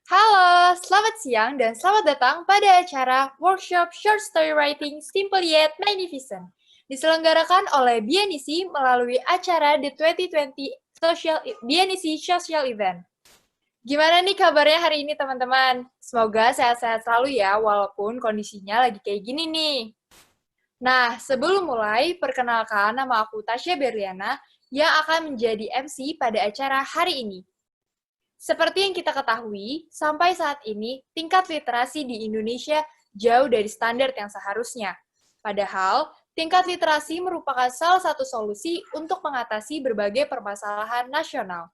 Halo, selamat siang dan selamat datang pada acara Workshop Short Story Writing Simple Yet Magnificent. Diselenggarakan oleh BNEC melalui acara The 2020 BNEC Social Event. Gimana nih kabarnya hari ini teman-teman? Semoga sehat-sehat selalu ya, walaupun kondisinya lagi kayak gini nih. Nah, sebelum mulai, perkenalkan nama aku Tasya Berliana yang akan menjadi MC pada acara hari ini. Seperti yang kita ketahui, sampai saat ini tingkat literasi di Indonesia jauh dari standar yang seharusnya. Padahal, tingkat literasi merupakan salah satu solusi untuk mengatasi berbagai permasalahan nasional.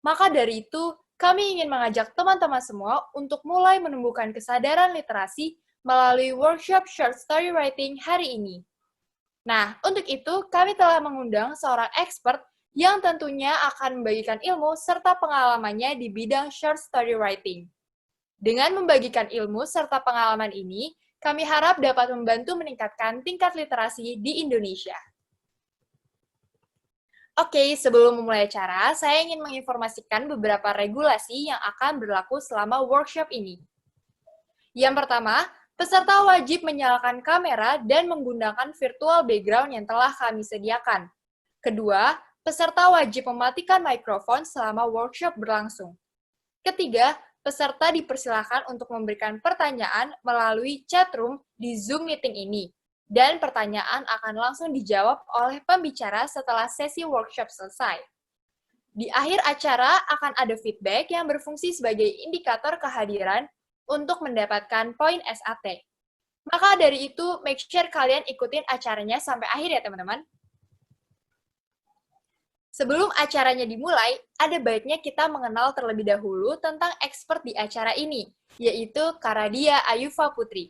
Maka dari itu, kami ingin mengajak teman-teman semua untuk mulai menumbuhkan kesadaran literasi melalui workshop short story writing hari ini. Nah, untuk itu kami telah mengundang seorang expert yang tentunya akan membagikan ilmu serta pengalamannya di bidang short story writing. Dengan membagikan ilmu serta pengalaman ini, kami harap dapat membantu meningkatkan tingkat literasi di Indonesia. Oke, sebelum memulai acara, saya ingin menginformasikan beberapa regulasi yang akan berlaku selama workshop ini. Yang pertama, peserta wajib menyalakan kamera dan menggunakan virtual background yang telah kami sediakan. Kedua, peserta wajib mematikan mikrofon selama workshop berlangsung. Ketiga, peserta dipersilakan untuk memberikan pertanyaan melalui chat room di Zoom meeting ini, dan pertanyaan akan langsung dijawab oleh pembicara setelah sesi workshop selesai. Di akhir acara akan ada feedback yang berfungsi sebagai indikator kehadiran untuk mendapatkan poin SAT. Maka dari itu, make sure kalian ikutin acaranya sampai akhir ya teman-teman. Sebelum acaranya dimulai, ada baiknya kita mengenal terlebih dahulu tentang expert di acara ini, yaitu Karadia Ayuva Putri.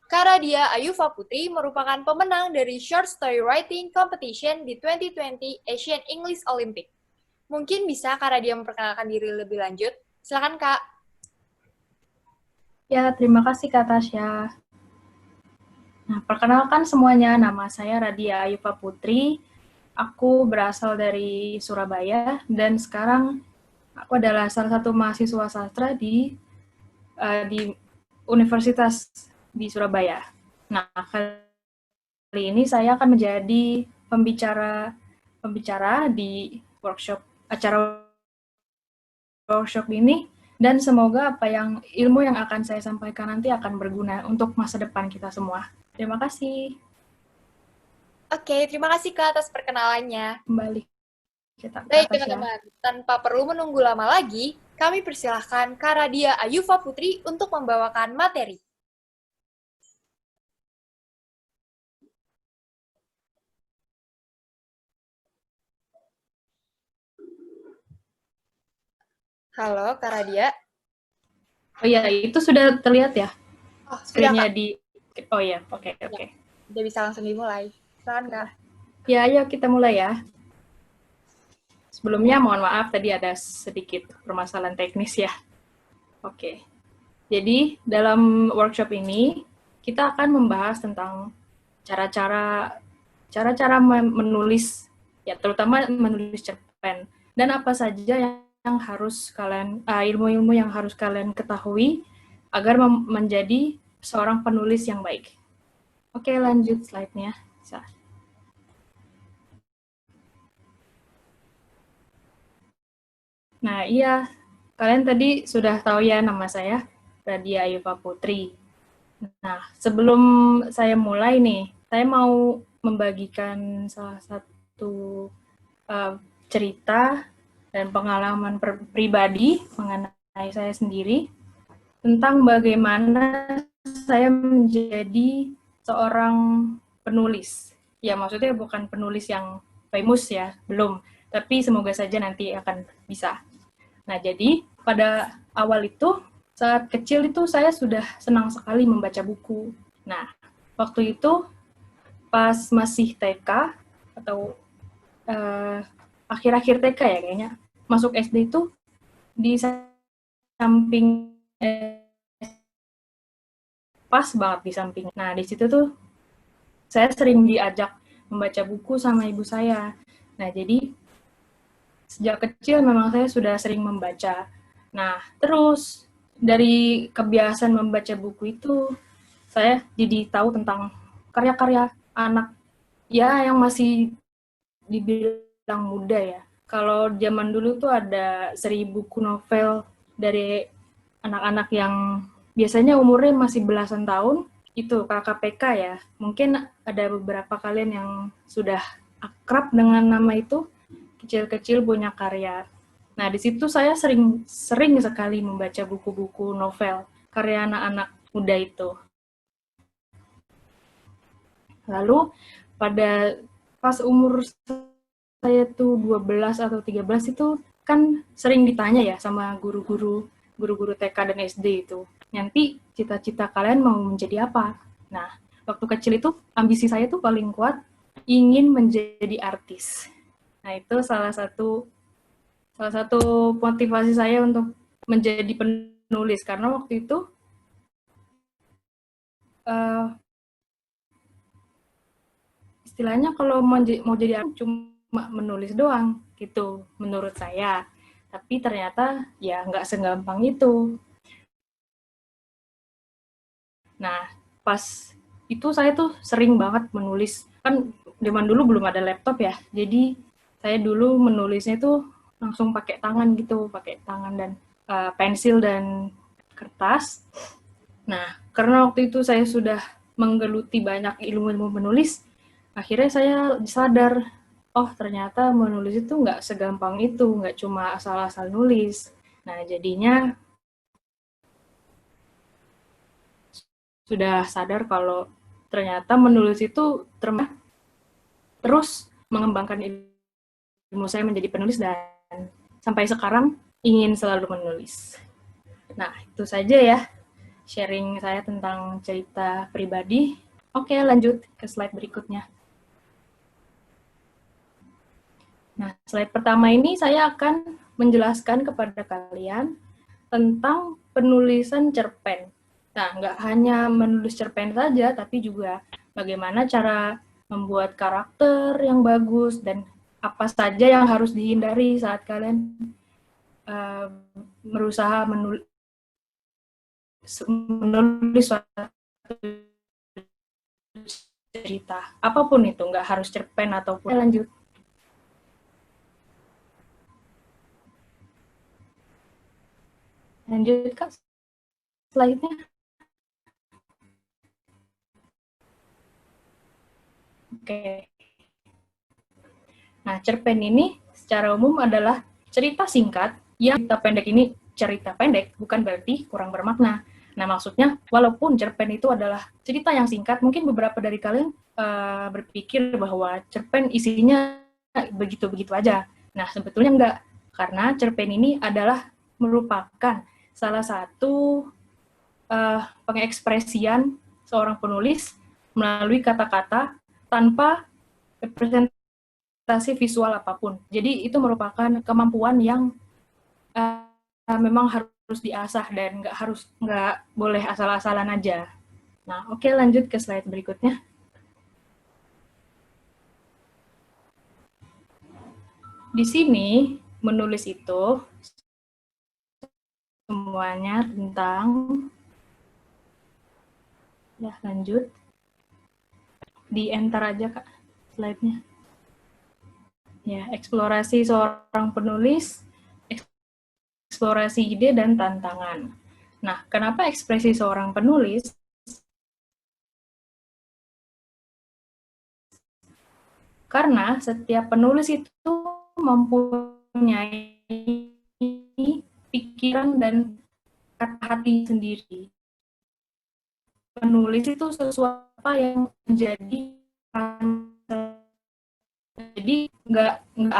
Karadia Ayuva Putri merupakan pemenang dari Short Story Writing Competition di 2020 Asian English Olympic. Mungkin bisa Karadia memperkenalkan diri lebih lanjut? Silakan, Kak. Ya, terima kasih Kak Tasya. Nah, perkenalkan semuanya, nama saya Radia Ayuva Putri. Aku berasal dari Surabaya dan sekarang aku adalah salah satu mahasiswa sastra di Universitas di Surabaya. Nah, kali ini saya akan menjadi pembicara di acara workshop ini, dan semoga ilmu yang akan saya sampaikan nanti akan berguna untuk masa depan kita semua. Terima kasih. Oke, terima kasih Kak atas perkenalannya. Kembali kita ke Baik atas ya. teman-teman, tanpa perlu menunggu lama lagi, kami persilahkan Karadia Ayuva Putri untuk membawakan materi. Halo, Karadia. Oh iya, itu sudah terlihat ya? Oh, sudah Screen-nya Kak. oh iya, oke. Udah bisa langsung dimulai. Silakan Kak. Ya, ayo kita mulai ya. Sebelumnya mohon maaf tadi ada sedikit permasalahan teknis ya. Oke. Jadi, dalam workshop ini kita akan membahas tentang cara-cara menulis, ya terutama menulis cerpen, dan apa saja yang harus ilmu-ilmu yang harus kalian ketahui agar menjadi seorang penulis yang baik. Oke, lanjut slide-nya. Nah, iya, kalian tadi sudah tahu ya nama saya, Radia Ayuva Putri. Nah, sebelum saya mulai nih, saya mau membagikan salah satu cerita dan pengalaman pribadi mengenai saya sendiri tentang bagaimana saya menjadi seorang penulis. Ya, maksudnya bukan penulis yang famous ya, belum. Tapi semoga saja nanti akan bisa. Nah, jadi pada awal itu, saat kecil itu saya sudah senang sekali membaca buku. Nah, waktu itu pas masih TK atau akhir-akhir TK ya kayaknya, masuk SD itu di samping pas banget di samping. Nah, di situ tuh saya sering diajak membaca buku sama ibu saya. Nah, jadi sejak kecil memang saya sudah sering membaca. Nah, terus dari kebiasaan membaca buku itu, saya jadi tahu tentang karya-karya anak ya yang masih dibilang muda ya. Kalau zaman dulu tuh ada seri buku novel dari anak-anak yang biasanya umurnya masih belasan tahun, itu KKPK ya. Mungkin ada beberapa kalian yang sudah akrab dengan nama itu, kecil-kecil punya karya. Nah, di situ saya sering sekali membaca buku-buku novel karya anak-anak muda itu. Lalu pada pas umur saya tuh 12 atau 13 itu kan sering ditanya ya sama guru-guru TK dan SD itu. Nanti cita-cita kalian mau menjadi apa? Nah, waktu kecil itu ambisi saya tuh paling kuat ingin menjadi artis. Nah, itu salah satu motivasi saya untuk menjadi penulis karena waktu itu uh, istilahnya kalau mau jadi artis cuma menulis doang gitu menurut saya, tapi ternyata ya nggak segampang itu. Nah, pas itu saya tuh sering banget menulis, kan zaman dulu belum ada laptop ya, jadi saya dulu menulisnya tuh langsung pakai tangan gitu, pakai tangan dan pensil dan kertas. Nah, karena waktu itu saya sudah menggeluti banyak ilmu-ilmu menulis, akhirnya saya sadar, oh ternyata menulis itu nggak segampang itu, nggak cuma asal-asal nulis. Nah, jadinya sudah sadar kalau ternyata menulis itu terus mengembangkan ilmu saya menjadi penulis dan sampai sekarang ingin selalu menulis. Nah, itu saja ya sharing saya tentang cerita pribadi. Oke, lanjut ke slide berikutnya. Nah, slide pertama ini saya akan menjelaskan kepada kalian tentang penulisan cerpen. Nah, nggak hanya menulis cerpen saja, tapi juga bagaimana cara membuat karakter yang bagus dan apa saja yang harus dihindari saat kalian berusaha menulis suatu cerita. Apapun itu, nggak harus cerpen ataupun. Lanjut. Lanjut, Kak. Slide-nya. Oke. Nah, cerpen ini secara umum adalah cerita singkat yang cerita pendek ini cerita pendek bukan berarti kurang bermakna. Nah, maksudnya walaupun cerpen itu adalah cerita yang singkat, mungkin beberapa dari kalian berpikir bahwa cerpen isinya begitu-begitu aja. Nah, sebetulnya enggak, karena cerpen ini adalah merupakan salah satu pengekspresian seorang penulis melalui kata-kata tanpa representasi visual apapun. Jadi itu merupakan kemampuan yang memang harus diasah dan nggak boleh asal-asalan aja. Nah, oke, lanjut ke slide berikutnya. Di sini menulis itu semuanya tentang ya lanjut di enter aja Kak slide-nya. Ya, eksplorasi seorang penulis, eksplorasi ide dan tantangan. Nah, kenapa ekspresi seorang penulis? Karena setiap penulis itu mempunyai pikiran dan kata hati sendiri. Penulis itu sesuatu yang menjadi jadi nggak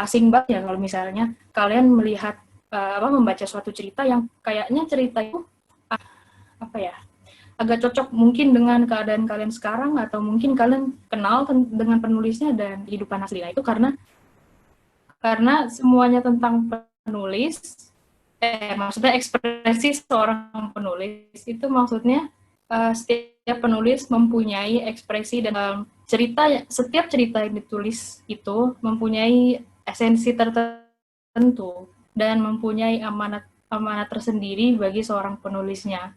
asing banget ya kalau misalnya kalian melihat membaca suatu cerita yang kayaknya cerita itu apa ya agak cocok mungkin dengan keadaan kalian sekarang atau mungkin kalian kenal dengan penulisnya dan kehidupan aslinya itu karena semuanya tentang penulis maksudnya ekspresi seorang penulis itu maksudnya setiap penulis mempunyai ekspresi dan setiap cerita yang ditulis itu mempunyai esensi tertentu dan mempunyai amanat amanat tersendiri bagi seorang penulisnya.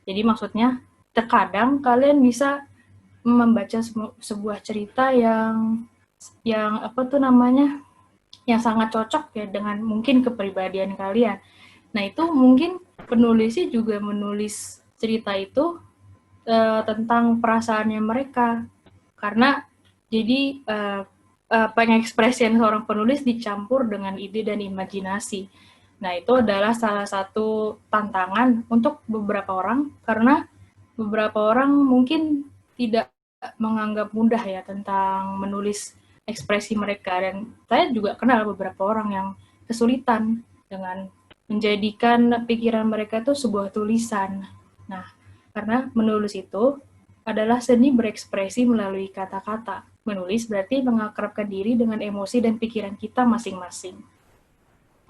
Jadi maksudnya terkadang kalian bisa membaca sebuah cerita yang apa tuh namanya, yang sangat cocok ya dengan mungkin kepribadian kalian. Nah itu mungkin penulisnya juga menulis cerita itu tentang perasaannya mereka, karena jadi pengekspresian seorang penulis dicampur dengan ide dan imajinasi. Nah itu adalah salah satu tantangan untuk beberapa orang, karena beberapa orang mungkin tidak menganggap mudah ya tentang menulis ekspresi mereka, dan saya juga kenal beberapa orang yang kesulitan dengan menjadikan pikiran mereka itu sebuah tulisan. Nah, karena menulis itu adalah seni berekspresi melalui kata-kata. Menulis berarti mengakrabkan diri dengan emosi dan pikiran kita masing-masing.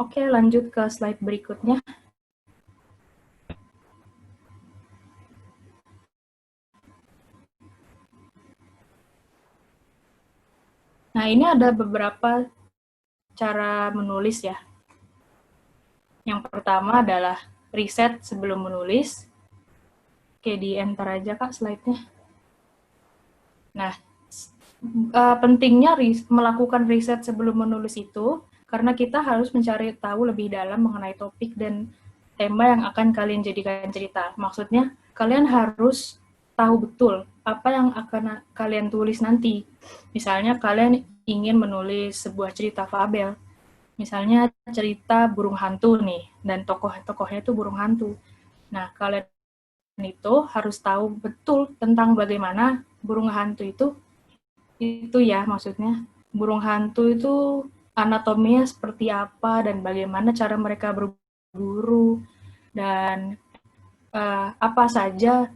Oke, lanjut ke slide berikutnya. Nah, ini ada beberapa cara menulis ya. Yang pertama adalah riset sebelum menulis. Oke, di-enter aja Kak slide-nya. Nah, pentingnya melakukan riset sebelum menulis itu karena kita harus mencari tahu lebih dalam mengenai topik dan tema yang akan kalian jadikan cerita. Maksudnya, kalian harus tahu betul apa yang akan kalian tulis nanti. Misalnya, kalian ingin menulis sebuah cerita fabel. Misalnya cerita burung hantu nih, dan tokoh-tokohnya itu burung hantu. Nah, kalian itu harus tahu betul tentang bagaimana burung hantu itu ya maksudnya. Burung hantu itu anatominya seperti apa dan bagaimana cara mereka berburu dan apa saja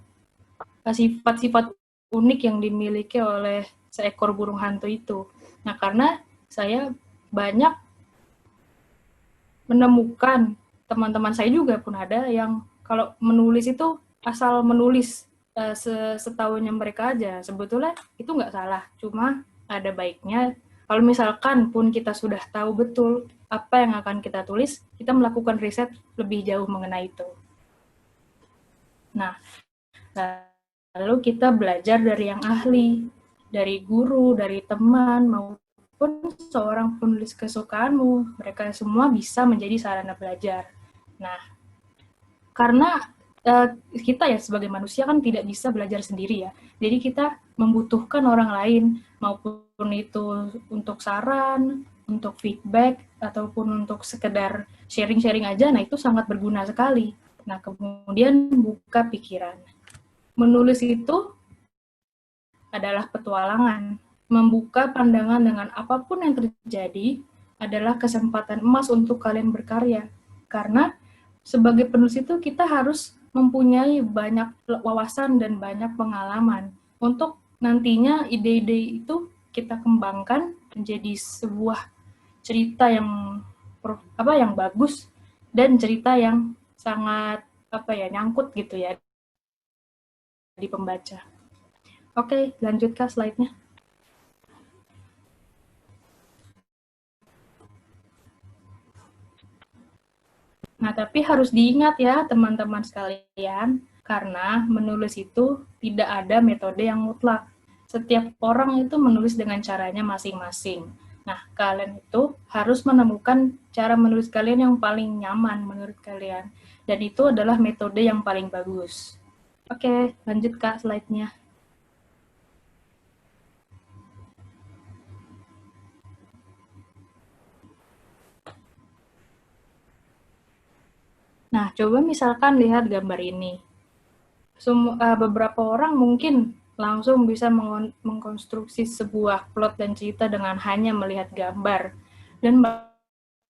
sifat-sifat unik yang dimiliki oleh seekor burung hantu itu. Nah, karena saya banyak menemukan teman-teman saya juga pun ada yang kalau menulis itu asal menulis setahunya mereka aja. Sebetulnya itu nggak salah, cuma ada baiknya kalau misalkan pun kita sudah tahu betul apa yang akan kita tulis, kita melakukan riset lebih jauh mengenai itu. Nah, lalu kita belajar dari yang ahli, dari guru, dari teman, maupun seorang penulis kesukaanmu. Mereka semua bisa menjadi sarana belajar. Nah, karena kita ya sebagai manusia kan tidak bisa belajar sendiri ya. Jadi kita membutuhkan orang lain, maupun itu untuk saran, untuk feedback, ataupun untuk sekedar sharing-sharing aja, nah itu sangat berguna sekali. Nah, kemudian buka pikiran. Menulis itu adalah petualangan. Membuka pandangan dengan apapun yang terjadi adalah kesempatan emas untuk kalian berkarya. Karena sebagai penulis itu kita harus mempunyai banyak wawasan dan banyak pengalaman untuk nantinya ide-ide itu kita kembangkan menjadi sebuah cerita yang bagus dan cerita yang sangat nyangkut gitu ya di pembaca. Oke, lanjut ke slide-nya. Nah, tapi harus diingat ya teman-teman sekalian, karena menulis itu tidak ada metode yang mutlak. Setiap orang itu menulis dengan caranya masing-masing. Nah, kalian itu harus menemukan cara menulis kalian yang paling nyaman menurut kalian. Dan itu adalah metode yang paling bagus. Oke, lanjut Kak slide-nya. Nah, coba misalkan lihat gambar ini. Beberapa orang mungkin langsung bisa mengkonstruksi sebuah plot dan cerita dengan hanya melihat gambar. Dan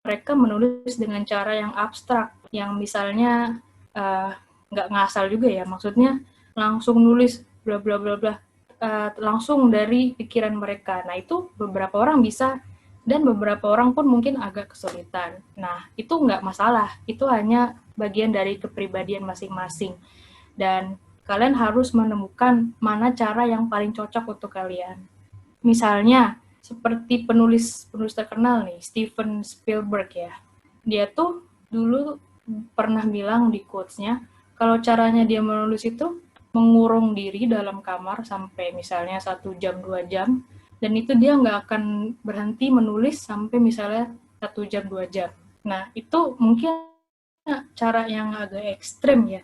mereka menulis dengan cara yang abstrak, yang misalnya nggak ngasal juga ya, maksudnya langsung nulis bla bla bla bla, langsung dari pikiran mereka. Nah, itu beberapa orang bisa, dan beberapa orang pun mungkin agak kesulitan. Nah, itu nggak masalah, itu hanya bagian dari kepribadian masing-masing. Dan kalian harus menemukan mana cara yang paling cocok untuk kalian. Misalnya, seperti penulis terkenal nih, Steven Spielberg ya. Dia tuh dulu pernah bilang di quotes-nya, kalau caranya dia menulis itu mengurung diri dalam kamar sampai misalnya 1 jam, 2 jam, dan itu dia nggak akan berhenti menulis sampai misalnya 1 jam, 2 jam. Nah, itu mungkin cara yang agak ekstrem ya.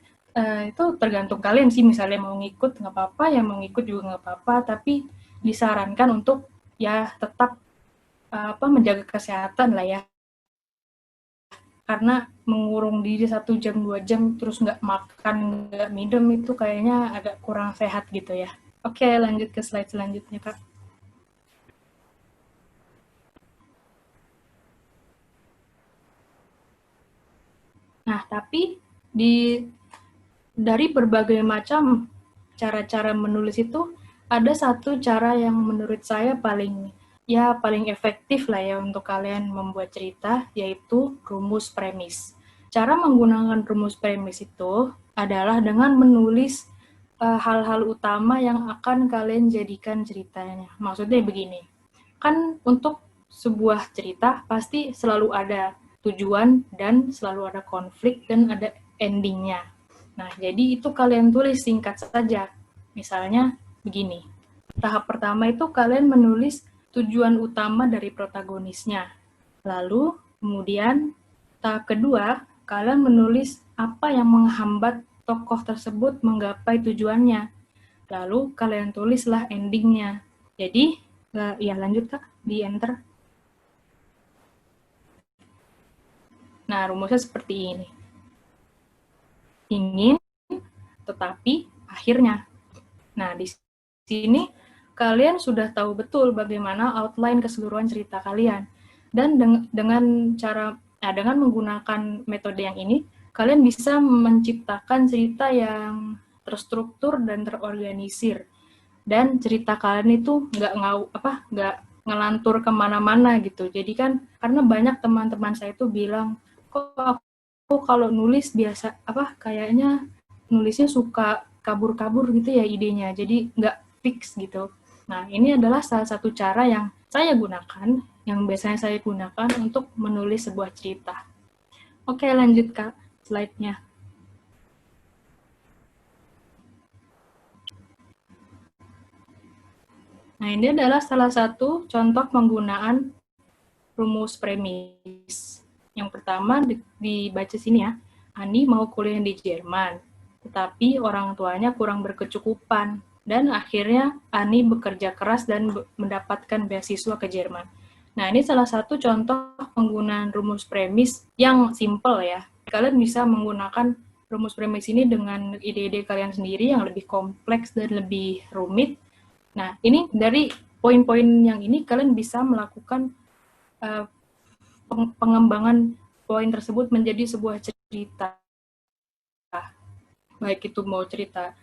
Itu tergantung kalian sih, misalnya mau ngikut nggak apa-apa, yang mau ngikut juga nggak apa-apa, tapi disarankan untuk ya tetap menjaga kesehatan lah ya, karena mengurung diri 1 jam 2 jam terus nggak makan nggak minum itu kayaknya agak kurang sehat gitu ya. Oke, lanjut ke slide selanjutnya, Kak. Nah, tapi dari berbagai macam cara-cara menulis itu ada satu cara yang menurut saya paling efektif lah ya untuk kalian membuat cerita, yaitu rumus premis. Cara menggunakan rumus premis itu adalah dengan menulis hal-hal utama yang akan kalian jadikan ceritanya. Maksudnya begini, kan untuk sebuah cerita pasti selalu ada tujuan dan selalu ada konflik dan ada endingnya. Nah, jadi itu kalian tulis singkat saja. Misalnya begini, tahap pertama itu kalian menulis tujuan utama dari protagonisnya. Lalu, kemudian tahap kedua, kalian menulis apa yang menghambat tokoh tersebut menggapai tujuannya. Lalu, kalian tulislah endingnya. Jadi, ya lanjut Kak, di enter. Nah, rumusnya seperti ini. Ingin, tetapi akhirnya. Nah, di sini kalian sudah tahu betul bagaimana outline keseluruhan cerita kalian. Dan dengan menggunakan metode yang ini, kalian bisa menciptakan cerita yang terstruktur dan terorganisir. Dan cerita kalian itu nggak ngelantur kemana-mana gitu. Jadi kan karena banyak teman-teman saya itu bilang, kok aku kalau nulis biasa kayaknya nulisnya suka kabur-kabur gitu ya idenya, jadi nggak fix gitu. Nah, ini adalah salah satu cara yang saya gunakan, yang biasanya saya gunakan untuk menulis sebuah cerita. Oke, lanjut Kak, slide-nya. Nah, ini adalah salah satu contoh penggunaan rumus premis. Yang pertama dibaca sini ya, Ani mau kuliah di Jerman, tetapi orang tuanya kurang berkecukupan, dan akhirnya Ani bekerja keras dan mendapatkan beasiswa ke Jerman. Nah, ini salah satu contoh penggunaan rumus premis yang simple ya. Kalian bisa menggunakan rumus premis ini dengan ide-ide kalian sendiri yang lebih kompleks dan lebih rumit. Nah, ini dari poin-poin yang ini kalian bisa melakukan pengembangan poin tersebut menjadi sebuah cerita. Baik itu mau cerita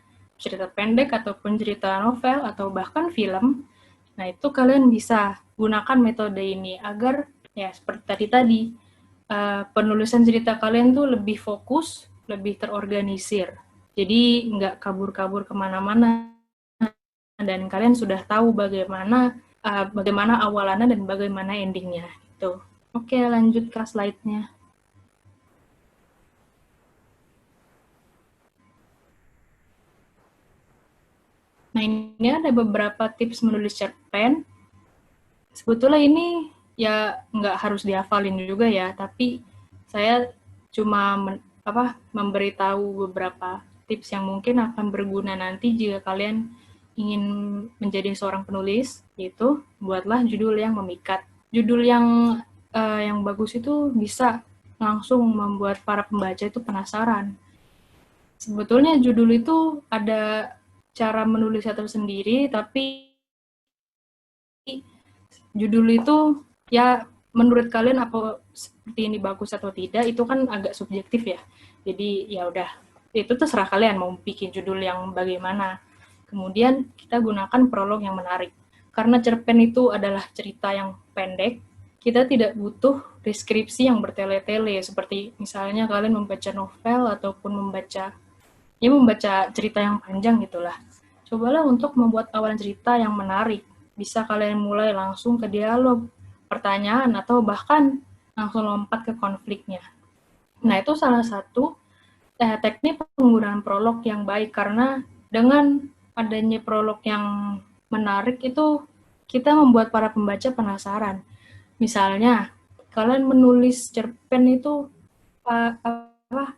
pendek ataupun cerita novel atau bahkan film. Nah, itu kalian bisa gunakan metode ini agar ya seperti tadi penulisan cerita kalian tuh lebih fokus, lebih terorganisir. Jadi nggak kabur-kabur kemana-mana dan kalian sudah tahu bagaimana awalannya dan bagaimana endingnya. Gitu. Oke, lanjut ke slide-nya. Nah, ini ada beberapa tips menulis cerpen. Sebetulnya ini ya nggak harus dihafalin juga ya, tapi saya cuma memberitahu beberapa tips yang mungkin akan berguna nanti jika kalian ingin menjadi seorang penulis, yaitu buatlah judul yang memikat. Judul yang bagus itu bisa langsung membuat para pembaca itu penasaran. Sebetulnya judul itu ada cara menulisnya tersendiri, tapi judul itu ya menurut kalian apa seperti ini bagus atau tidak itu kan agak subjektif ya. Jadi ya udah itu terserah kalian mau bikin judul yang bagaimana. Kemudian kita gunakan prolog yang menarik. Karena cerpen itu adalah cerita yang pendek, kita tidak butuh deskripsi yang bertele-tele seperti misalnya kalian membaca novel ataupun membaca cerita yang panjang gitulah. Cobalah untuk membuat awalan cerita yang menarik. Bisa kalian mulai langsung ke dialog, pertanyaan, atau bahkan langsung lompat ke konfliknya. Nah, itu salah satu teknik penggunaan prolog yang baik, karena dengan adanya prolog yang menarik itu kita membuat para pembaca penasaran. Misalnya, kalian menulis cerpen itu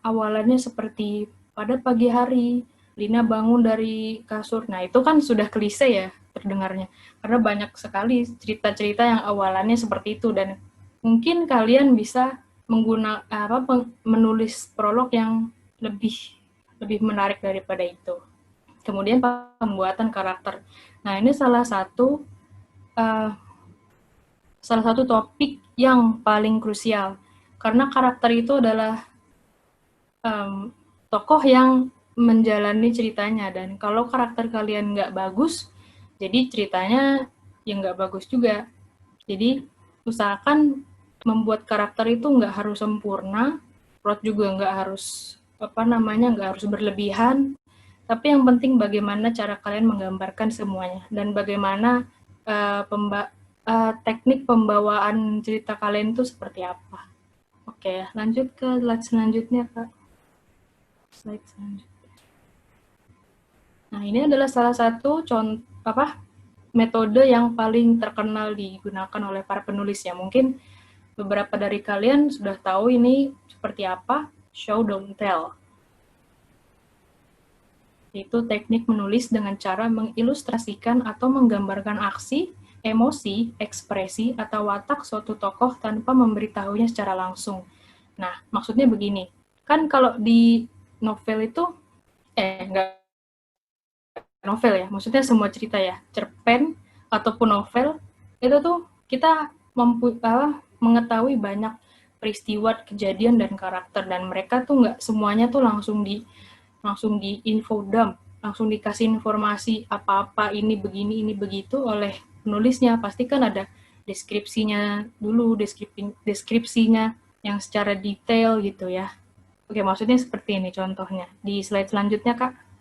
awalannya seperti pada pagi hari, Lina bangun dari kasur. Nah, itu kan sudah klise ya terdengarnya. Karena banyak sekali cerita-cerita yang awalannya seperti itu, dan mungkin kalian bisa menulis prolog yang lebih lebih menarik daripada itu. Kemudian pembuatan karakter. Nah, ini uh, salah satu topik yang paling krusial, karena karakter itu adalah tokoh yang menjalani ceritanya, dan kalau karakter kalian nggak bagus, jadi ceritanya yang nggak bagus juga. Jadi usahakan membuat karakter itu nggak harus sempurna, plot juga nggak harus berlebihan, tapi yang penting bagaimana cara kalian menggambarkan semuanya, dan bagaimana teknik pembawaan cerita kalian itu seperti apa. Oke, lanjut ke slide selanjutnya, Kak. Slide selanjutnya. Nah, ini adalah salah satu metode yang paling terkenal digunakan oleh para penulis ya. Mungkin beberapa dari kalian sudah tahu ini seperti apa, show don't tell. Itu teknik menulis dengan cara mengilustrasikan atau menggambarkan aksi, emosi, ekspresi, atau watak suatu tokoh tanpa memberitahunya secara langsung. Nah, maksudnya begini, kan kalau di novel itu, enggak novel ya, maksudnya semua cerita ya, cerpen ataupun novel, itu tuh kita mengetahui banyak peristiwa, kejadian, dan karakter, dan mereka tuh nggak semuanya tuh langsung di info dump, langsung dikasih informasi apa-apa, ini begini, ini begitu oleh penulisnya. Pasti kan ada deskripsinya dulu, deskripsinya yang secara detail gitu ya. Oke, maksudnya seperti ini contohnya. Di slide selanjutnya, Kak.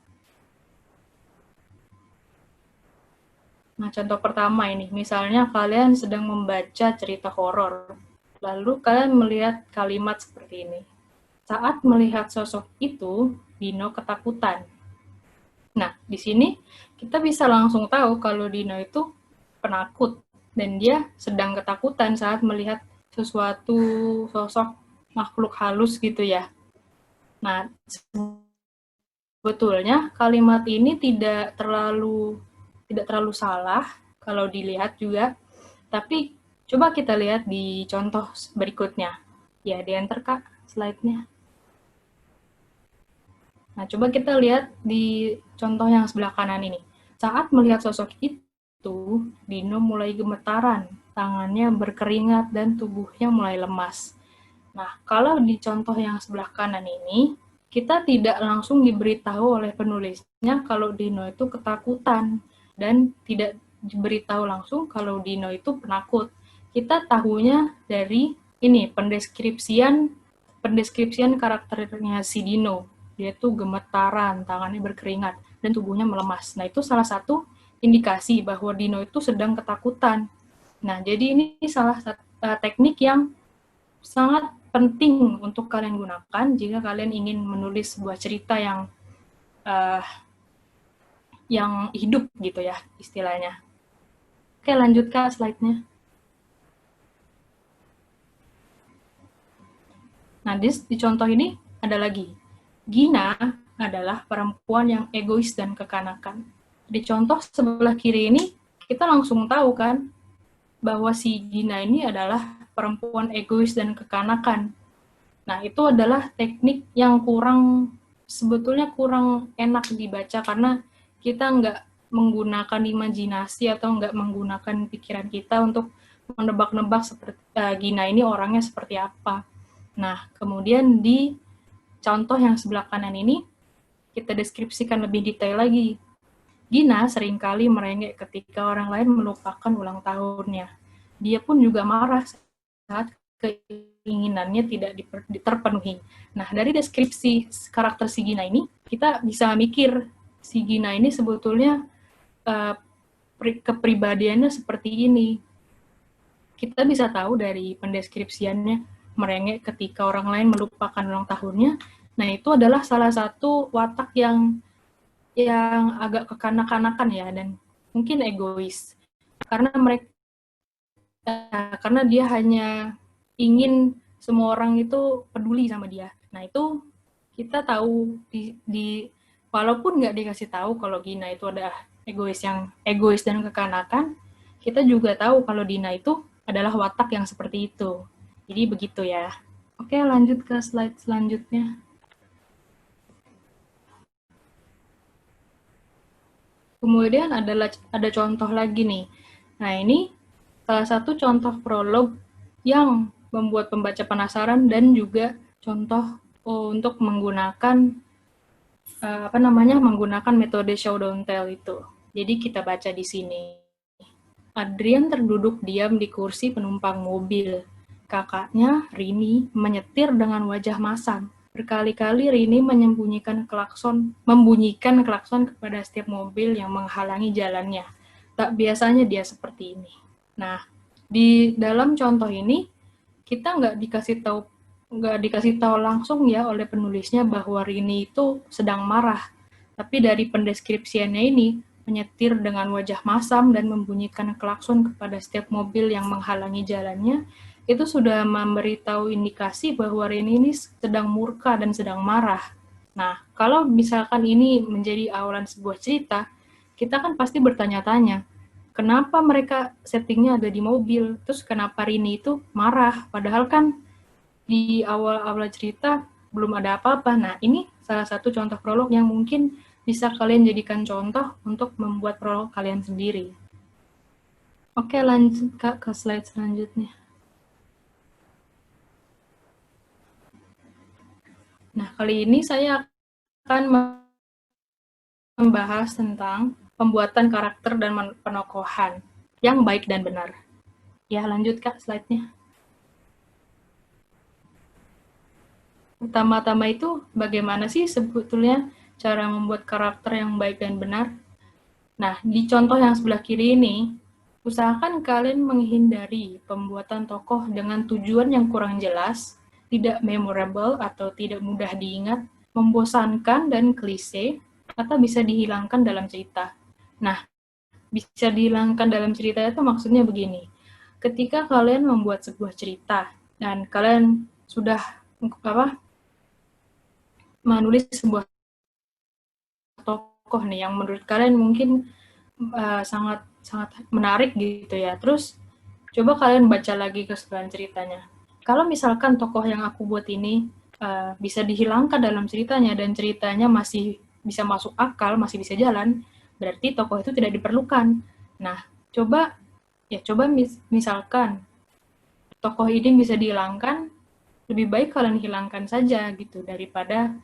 Nah, contoh pertama ini, misalnya kalian sedang membaca cerita horor, lalu kalian melihat kalimat seperti ini. Saat melihat sosok itu, Dino ketakutan. Nah, di sini kita bisa langsung tahu kalau Dino itu penakut, dan dia sedang ketakutan saat melihat sesuatu sosok makhluk halus gitu ya. Nah, sebetulnya kalimat ini tidak terlalu salah kalau dilihat juga, tapi coba kita lihat di contoh berikutnya. Ya, di enter Kak slide-nya. Nah, coba kita lihat di contoh yang sebelah kanan ini. Saat melihat sosok itu, Dino mulai gemetaran, tangannya berkeringat, dan tubuhnya mulai lemas. Nah, kalau di contoh yang sebelah kanan ini, kita tidak langsung diberitahu oleh penulisnya kalau Dino itu ketakutan, dan tidak diberitahu langsung kalau Dino itu penakut. Kita tahunya dari ini, pendeskripsian karakternya si Dino. Dia tuh gemetaran, tangannya berkeringat, dan tubuhnya melemas. Nah, itu salah satu indikasi bahwa Dino itu sedang ketakutan. Nah, jadi ini salah satu teknik yang sangat penting untuk kalian gunakan jika kalian ingin menulis sebuah cerita yang hidup gitu ya istilahnya. Oke, lanjut Kak slide-nya. Nah, di contoh ini ada lagi. Gina adalah perempuan yang egois dan kekanakan. Di contoh sebelah kiri ini, kita langsung tahu kan bahwa si Gina ini adalah perempuan egois dan kekanakan. Nah, itu adalah teknik yang sebetulnya kurang enak dibaca, karena kita nggak menggunakan imajinasi atau nggak menggunakan pikiran kita untuk menebak-nebak seperti Gina ini orangnya seperti apa. Nah, kemudian di contoh yang sebelah kanan ini, kita deskripsikan lebih detail lagi. Gina seringkali merengek ketika orang lain melupakan ulang tahunnya. Dia pun juga marah saat keinginannya tidak terpenuhi. Nah, dari deskripsi karakter si Gina ini, kita bisa mikir si Gina ini sebetulnya kepribadiannya seperti ini. Kita bisa tahu dari pendeskripsiannya merengek ketika orang lain melupakan ulang tahunnya. Nah, itu adalah salah satu watak yang agak kekanak-kanakan ya, dan mungkin egois. Karena dia hanya ingin semua orang itu peduli sama dia. Nah, itu kita tahu walaupun nggak dikasih tahu kalau Gina itu ada egois dan kekanakan, kita juga tahu kalau Dina itu adalah watak yang seperti itu. Jadi begitu ya. Oke, lanjut ke slide selanjutnya. Kemudian ada contoh lagi nih. Nah, ini salah satu contoh prolog yang membuat pembaca penasaran dan juga contoh untuk menggunakan menggunakan metode show don't tell itu. Jadi kita baca di sini. Adrian terduduk diam di kursi penumpang mobil. Kakaknya, Rini, menyetir dengan wajah masam. Berkali-kali Rini membunyikan klakson kepada setiap mobil yang menghalangi jalannya. Tak biasanya dia seperti ini. Nah, di dalam contoh ini kita nggak dikasih tahu langsung ya oleh penulisnya bahwa Rini itu sedang marah. Tapi dari pendeskripsiannya ini, menyetir dengan wajah masam dan membunyikan klakson kepada setiap mobil yang menghalangi jalannya, itu sudah memberitahu indikasi bahwa Rini ini sedang murka dan sedang marah. Nah, kalau misalkan ini menjadi awalan sebuah cerita, kita kan pasti bertanya-tanya, kenapa mereka settingnya ada di mobil, terus kenapa Rini itu marah, padahal kan di awal-awal cerita belum ada apa-apa. Nah, ini salah satu contoh prolog yang mungkin bisa kalian jadikan contoh untuk membuat prolog kalian sendiri. Oke, lanjut Kak ke slide selanjutnya. Nah, kali ini saya akan membahas tentang pembuatan karakter dan penokohan yang baik dan benar. Ya, lanjut Kak slide-nya. Pertama-tama itu, bagaimana sih sebetulnya cara membuat karakter yang baik dan benar? Nah, di contoh yang sebelah kiri ini, usahakan kalian menghindari pembuatan tokoh dengan tujuan yang kurang jelas, tidak memorable atau tidak mudah diingat, membosankan dan klise, atau bisa dihilangkan dalam cerita. Nah, bisa dihilangkan dalam cerita itu maksudnya begini. Ketika kalian membuat sebuah cerita dan kalian sudah menulis sebuah tokoh nih yang menurut kalian mungkin sangat menarik gitu ya. Terus coba kalian baca lagi keseluruhan ceritanya. Kalau misalkan tokoh yang aku buat ini bisa dihilangkan dalam ceritanya dan ceritanya masih bisa masuk akal, masih bisa jalan, berarti tokoh itu tidak diperlukan. Nah, coba misalkan tokoh ini bisa dihilangkan, lebih baik kalian hilangkan saja gitu daripada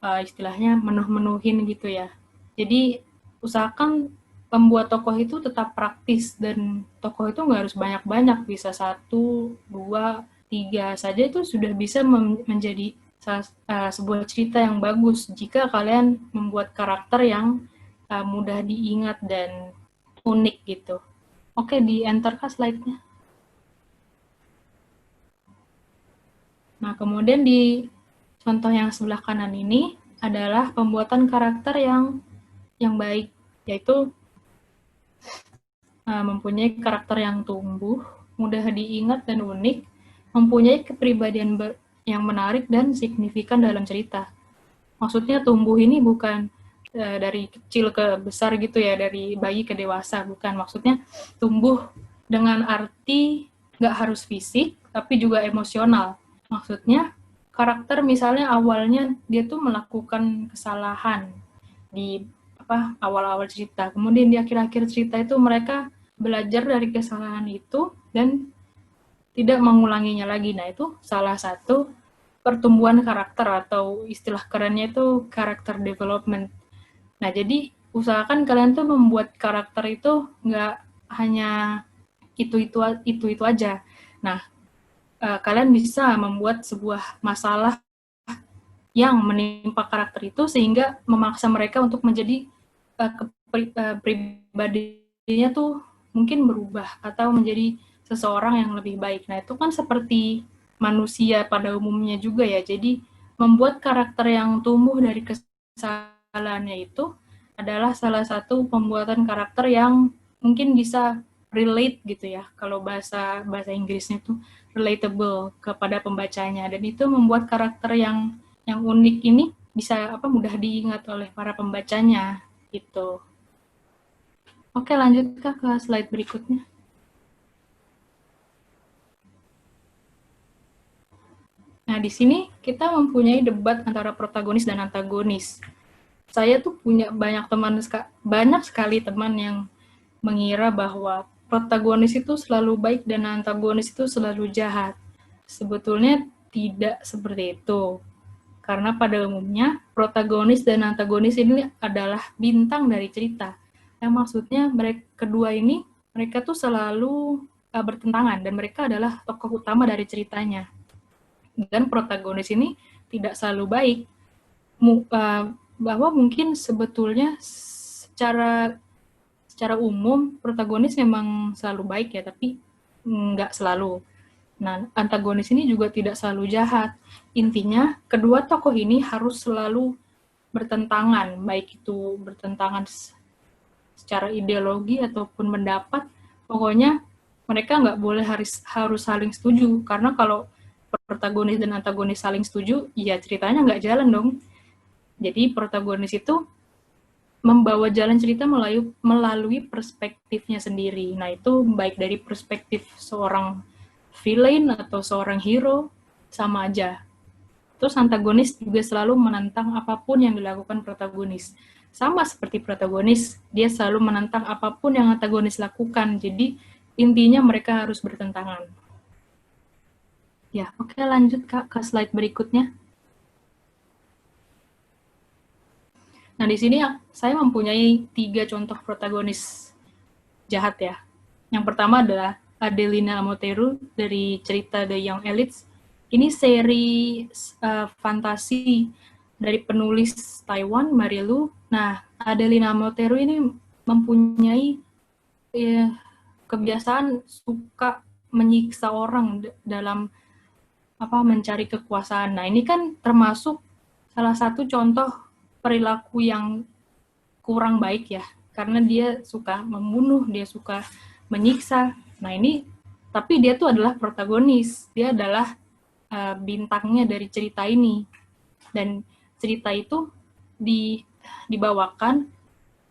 istilahnya menuhin gitu ya. Jadi usahakan pembuat tokoh itu tetap praktis dan tokoh itu nggak harus banyak-banyak, bisa 1, 2, 3 saja itu sudah bisa menjadi sebuah cerita yang bagus jika kalian membuat karakter yang mudah diingat dan unik gitu. Oke, di enter kah slide-nya? Nah, kemudian di contoh yang sebelah kanan ini adalah pembuatan karakter yang baik, yaitu mempunyai karakter yang tumbuh, mudah diingat dan unik, mempunyai kepribadian yang menarik dan signifikan dalam cerita. Maksudnya tumbuh ini bukan dari kecil ke besar gitu ya, dari bayi ke dewasa, bukan. Maksudnya tumbuh dengan arti nggak harus fisik, tapi juga emosional. Maksudnya karakter misalnya awalnya dia tuh melakukan kesalahan di awal-awal cerita, kemudian di akhir-akhir cerita itu mereka belajar dari kesalahan itu dan tidak mengulanginya lagi. Nah, itu salah satu pertumbuhan karakter atau istilah kerennya itu character development. Nah, jadi usahakan kalian tuh membuat karakter itu nggak hanya itu aja. Nah, kalian bisa membuat sebuah masalah yang menimpa karakter itu sehingga memaksa mereka untuk menjadi pribadinya tuh mungkin berubah atau menjadi seseorang yang lebih baik. Nah, itu kan seperti manusia pada umumnya juga ya. Jadi membuat karakter yang tumbuh dari kesalahannya itu adalah salah satu pembuatan karakter yang mungkin bisa relate gitu ya. Kalau bahasa Inggrisnya itu relatable kepada pembacanya, dan itu membuat karakter yang unik ini bisa mudah diingat oleh para pembacanya gitu. Oke, lanjut Kak ke slide berikutnya. Nah, di sini kita mempunyai debat antara protagonis dan antagonis. Saya tuh punya banyak sekali teman yang mengira bahwa protagonis itu selalu baik dan antagonis itu selalu jahat. Sebetulnya tidak seperti itu. Karena pada umumnya protagonis dan antagonis ini adalah bintang dari cerita. Yang maksudnya mereka tuh selalu bertentangan, dan mereka adalah tokoh utama dari ceritanya. Dan protagonis ini tidak selalu baik. Bahwa mungkin sebetulnya secara umum protagonis memang selalu baik ya, tapi nggak selalu. Nah, antagonis ini juga tidak selalu jahat. Intinya, kedua tokoh ini harus selalu bertentangan, baik itu bertentangan secara ideologi ataupun pendapat. Pokoknya mereka nggak boleh harus saling setuju, karena kalau protagonis dan antagonis saling setuju, ya ceritanya nggak jalan dong. Jadi protagonis itu membawa jalan cerita melalui perspektifnya sendiri. Nah, itu baik dari perspektif seorang villain atau seorang hero, sama aja. Terus antagonis juga selalu menentang apapun yang dilakukan protagonis. Sama seperti protagonis, dia selalu menentang apapun yang antagonis lakukan. Jadi intinya mereka harus bertentangan. Ya, oke, lanjut Kak ke slide berikutnya. Nah, di sini saya mempunyai 3 contoh protagonis jahat ya. Yang pertama adalah Adelina Amoteru dari cerita The Young Elites. Ini seri fantasi dari penulis Taiwan, Marilu. Nah, Adelina Amoteru ini mempunyai kebiasaan suka menyiksa orang dalam mencari kekuasaan. Nah, ini kan termasuk salah satu contoh perilaku yang kurang baik ya, karena dia suka membunuh, dia suka menyiksa. Nah, ini tapi dia tuh adalah protagonis, dia adalah bintangnya dari cerita ini, dan cerita itu dibawakan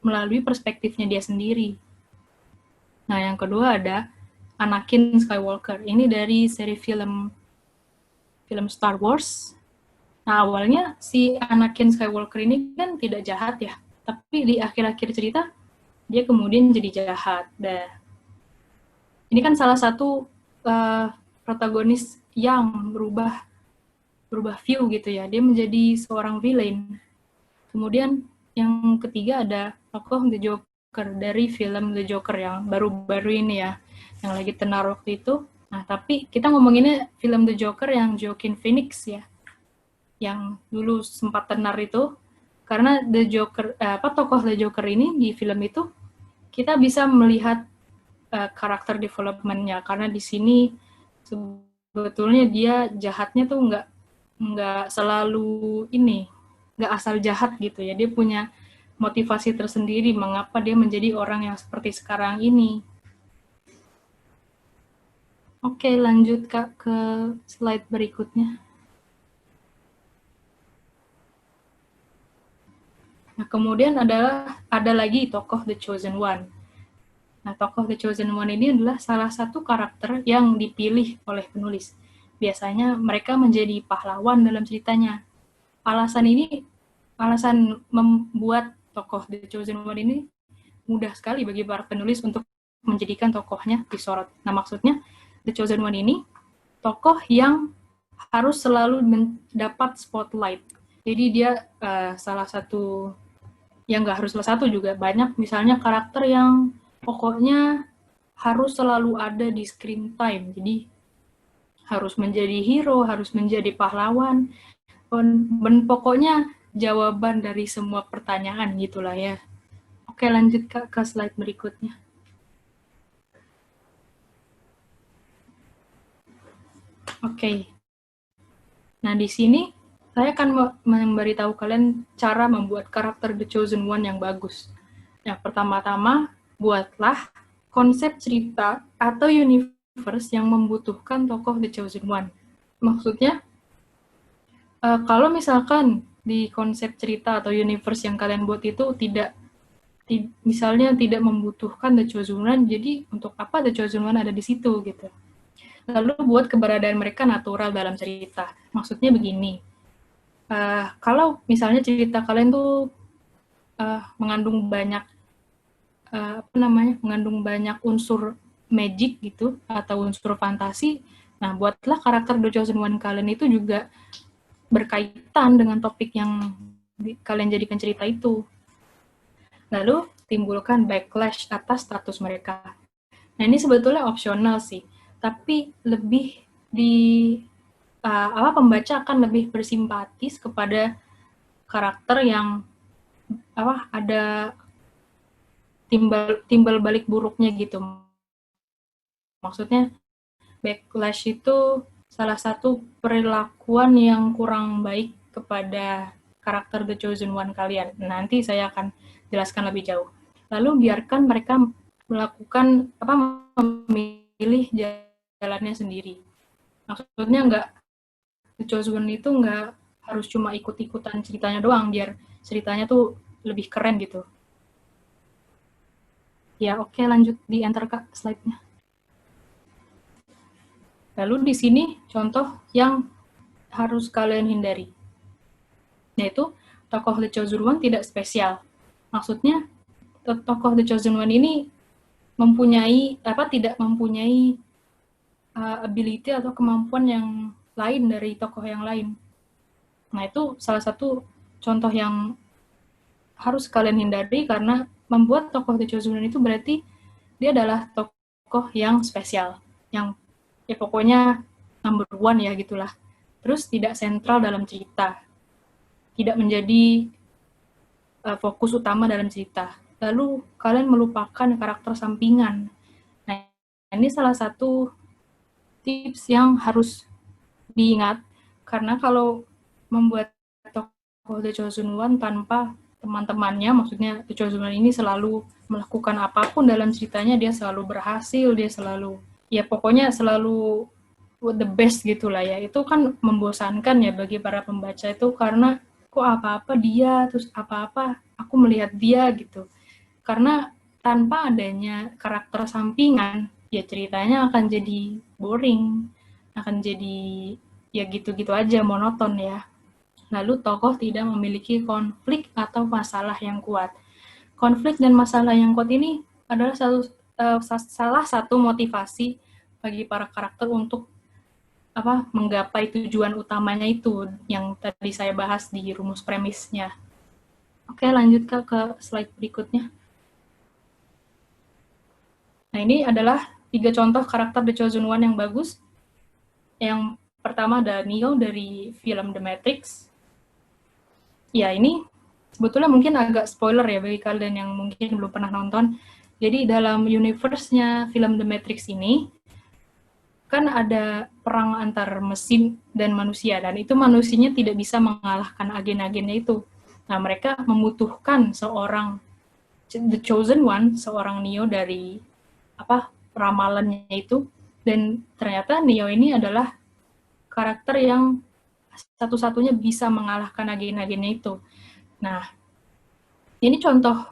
melalui perspektifnya dia sendiri. Nah, yang kedua ada Anakin Skywalker. Ini dari seri film Star Wars. Nah, awalnya si Anakin Skywalker ini kan tidak jahat ya, tapi di akhir-akhir cerita dia kemudian jadi jahat. Nah, ini kan salah satu protagonis yang berubah view gitu ya, dia menjadi seorang villain. Kemudian yang ketiga ada tokoh The Joker dari film The Joker yang baru-baru ini ya, yang lagi tenar waktu itu. Nah, tapi kita ngomonginnya film The Joker yang Joaquin Phoenix ya, yang dulu sempat tenar itu, karena tokoh The Joker ini di film itu kita bisa melihat karakter development-nya, karena di sini sebetulnya dia jahatnya tuh nggak selalu nggak asal jahat gitu ya, dia punya motivasi tersendiri mengapa dia menjadi orang yang seperti sekarang ini. Oke, lanjut Kak ke slide berikutnya. Nah, kemudian ada lagi tokoh The Chosen One. Nah, tokoh The Chosen One ini adalah salah satu karakter yang dipilih oleh penulis. Biasanya mereka menjadi pahlawan dalam ceritanya. Alasan membuat tokoh The Chosen One ini mudah sekali bagi para penulis untuk menjadikan tokohnya disorot. Nah, maksudnya The Chosen One ini tokoh yang harus selalu mendapat spotlight. Jadi dia salah satu, yang nggak harus salah satu juga, banyak misalnya karakter yang pokoknya harus selalu ada di screen time. Jadi harus menjadi hero, harus menjadi pahlawan, dan pokoknya jawaban dari semua pertanyaan gitulah ya. Oke, lanjut Kak ke slide berikutnya. Oke, Nah, di sini saya akan memberitahu kalian cara membuat karakter The Chosen One yang bagus. Yang pertama-tama, buatlah konsep cerita atau universe yang membutuhkan tokoh The Chosen One. Maksudnya, kalau misalkan di konsep cerita atau universe yang kalian buat itu misalnya tidak membutuhkan The Chosen One, jadi untuk apa The Chosen One ada di situ gitu. Lalu buat keberadaan mereka natural dalam cerita. Maksudnya begini, kalau misalnya cerita kalian tuh mengandung banyak mengandung banyak unsur magic gitu atau unsur fantasi, nah buatlah karakter The Chosen One kalian itu juga berkaitan dengan topik yang kalian jadikan cerita itu. Lalu timbulkan backlash atas status mereka. Nah, ini sebetulnya opsional sih, tapi lebih pembaca akan lebih bersimpatis kepada karakter yang ada timbal balik buruknya gitu. Maksudnya backlash itu salah satu perilakuan yang kurang baik kepada karakter The Chosen One kalian. Nanti saya akan jelaskan lebih jauh. Lalu biarkan mereka memilih jalannya sendiri. Maksudnya The Chosen One itu nggak harus cuma ikut-ikutan ceritanya doang, biar ceritanya tuh lebih keren gitu. Ya, oke, lanjut di enter Kak slide-nya. Lalu di sini contoh yang harus kalian hindari, yaitu tokoh The Chosen One tidak spesial. Maksudnya tokoh The Chosen One ini tidak mempunyai ability atau kemampuan yang lain dari tokoh yang lain. Nah, itu salah satu contoh yang harus kalian hindari, karena membuat tokoh The Chosen One itu berarti dia adalah tokoh yang spesial, yang ya pokoknya number one ya gitulah. Terus tidak sentral dalam cerita, tidak menjadi fokus utama dalam cerita. Lalu kalian melupakan karakter sampingan. Nah, ini salah satu tips yang harus diingat, karena kalau membuat tokoh The Chosen One tanpa teman-temannya, maksudnya The Chosen One ini selalu melakukan apapun dalam ceritanya, dia selalu berhasil, dia selalu ya pokoknya selalu the best gitulah ya, itu kan membosankan ya bagi para pembaca itu, karena kok apa-apa dia, terus apa-apa aku melihat dia gitu. Karena tanpa adanya karakter sampingan, ya ceritanya akan jadi boring, akan jadi ya gitu-gitu aja, monoton ya. Lalu tokoh tidak memiliki konflik atau masalah yang kuat. Konflik dan masalah yang kuat ini adalah salah satu motivasi bagi para karakter untuk menggapai tujuan utamanya itu yang tadi saya bahas di rumus premisnya. Oke, lanjut ke slide berikutnya. Nah, ini adalah 3 contoh karakter The Chosen One yang bagus. Yang pertama ada Neo dari film The Matrix. Ya, ini sebetulnya mungkin agak spoiler ya bagi kalian yang mungkin belum pernah nonton. Jadi dalam universe-nya film The Matrix ini, kan ada perang antar mesin dan manusia, dan itu manusianya tidak bisa mengalahkan agen-agennya itu. Nah, mereka membutuhkan seorang The Chosen One, seorang Neo dari ramalannya itu, dan ternyata Neo ini adalah karakter yang satu-satunya bisa mengalahkan agen-agennya itu. Nah, ini contoh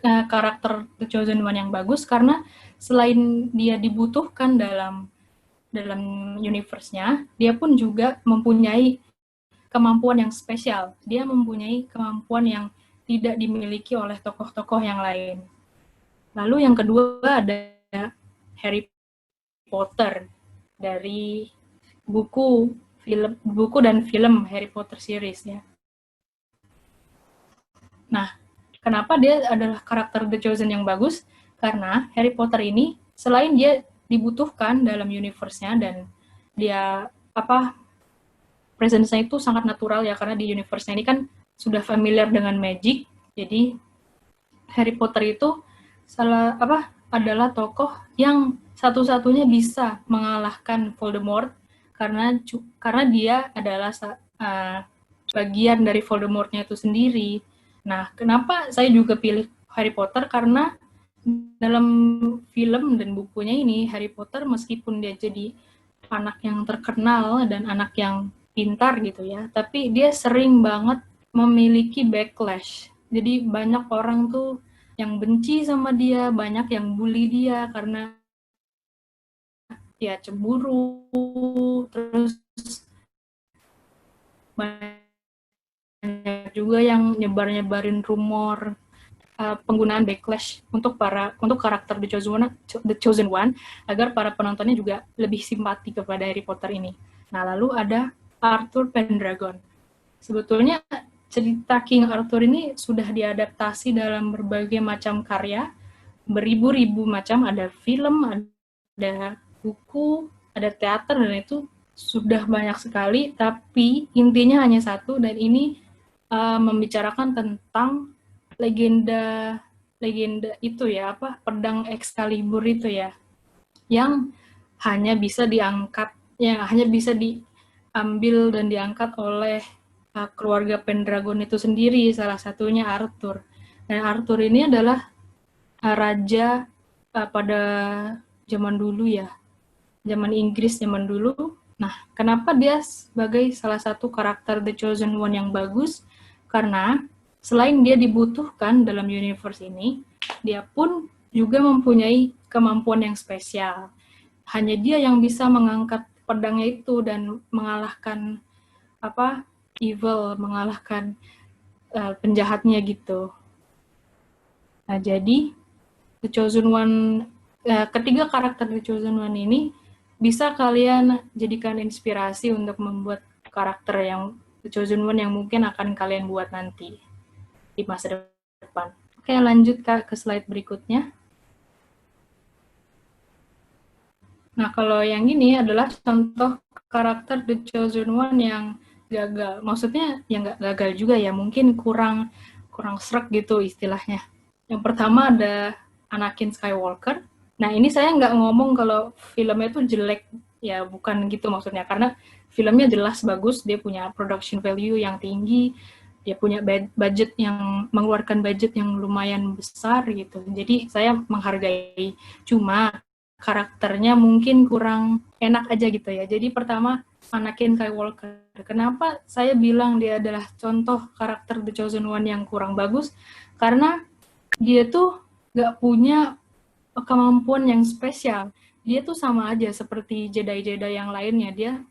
karakter The Chosen One yang bagus, karena selain dia dibutuhkan dalam universe-nya, dia pun juga mempunyai kemampuan yang spesial. Dia mempunyai kemampuan yang tidak dimiliki oleh tokoh-tokoh yang lain. Lalu yang kedua ada Harry Potter dari buku dan film Harry Potter series ya. Nah, kenapa dia adalah karakter The Chosen yang bagus? Karena Harry Potter ini selain dia dibutuhkan dalam universe-nya dan dia presence-nya itu sangat natural ya, karena di universe-nya ini kan sudah familiar dengan magic. Jadi Harry Potter itu adalah tokoh yang satu-satunya bisa mengalahkan Voldemort, karena dia adalah bagian dari Voldemort-nya itu sendiri. Nah, kenapa saya juga pilih Harry Potter? Karena dalam film dan bukunya ini, Harry Potter meskipun dia jadi anak yang terkenal dan anak yang pintar gitu ya, tapi dia sering banget memiliki backlash. Jadi banyak orang tuh yang benci sama dia, banyak yang bully dia karena dia cemburu, terus banyak juga yang nyebarin rumor penggunaan backlash untuk karakter The Chosen One agar para penontonnya juga lebih simpati kepada Harry Potter ini. Nah, lalu ada Arthur Pendragon. Sebetulnya cerita King Arthur ini sudah diadaptasi dalam berbagai macam karya, beribu-ribu macam, ada film, ada buku, ada teater, dan itu sudah banyak sekali, tapi intinya hanya satu, dan ini membicarakan tentang legenda itu ya, pedang Excalibur itu ya, yang hanya bisa diambil dan diangkat oleh keluarga Pendragon itu sendiri, salah satunya Arthur. Dan Arthur ini adalah raja pada zaman dulu ya, zaman Inggris zaman dulu. Nah, kenapa dia sebagai salah satu karakter The Chosen One yang bagus? Karena selain dia dibutuhkan dalam universe ini, dia pun juga mempunyai kemampuan yang spesial. Hanya dia yang bisa mengangkat pedangnya itu dan mengalahkan evil, mengalahkan penjahatnya gitu. Nah, jadi The Chosen One, ketiga karakter The Chosen One ini bisa kalian jadikan inspirasi untuk membuat karakter yang The Chosen One yang mungkin akan kalian buat nanti di masa depan. Oke, lanjut Kak ke slide berikutnya. Nah, kalau yang ini adalah contoh karakter The Chosen One yang gagal. Maksudnya ya nggak gagal juga ya, mungkin kurang srek gitu istilahnya. Yang pertama ada Anakin Skywalker. Nah, ini saya nggak ngomong kalau filmnya itu jelek, ya bukan gitu maksudnya, karena filmnya jelas bagus, dia punya production value yang tinggi, dia punya budget yang mengeluarkan budget yang lumayan besar gitu. Jadi saya menghargai, cuma karakternya mungkin kurang enak aja gitu ya. Jadi pertama Anakin Skywalker. Kenapa saya bilang dia adalah contoh karakter The Chosen One yang kurang bagus? Karena dia tuh gak punya kemampuan yang spesial. Dia tuh sama aja seperti Jedi-Jedi yang lainnya. Dia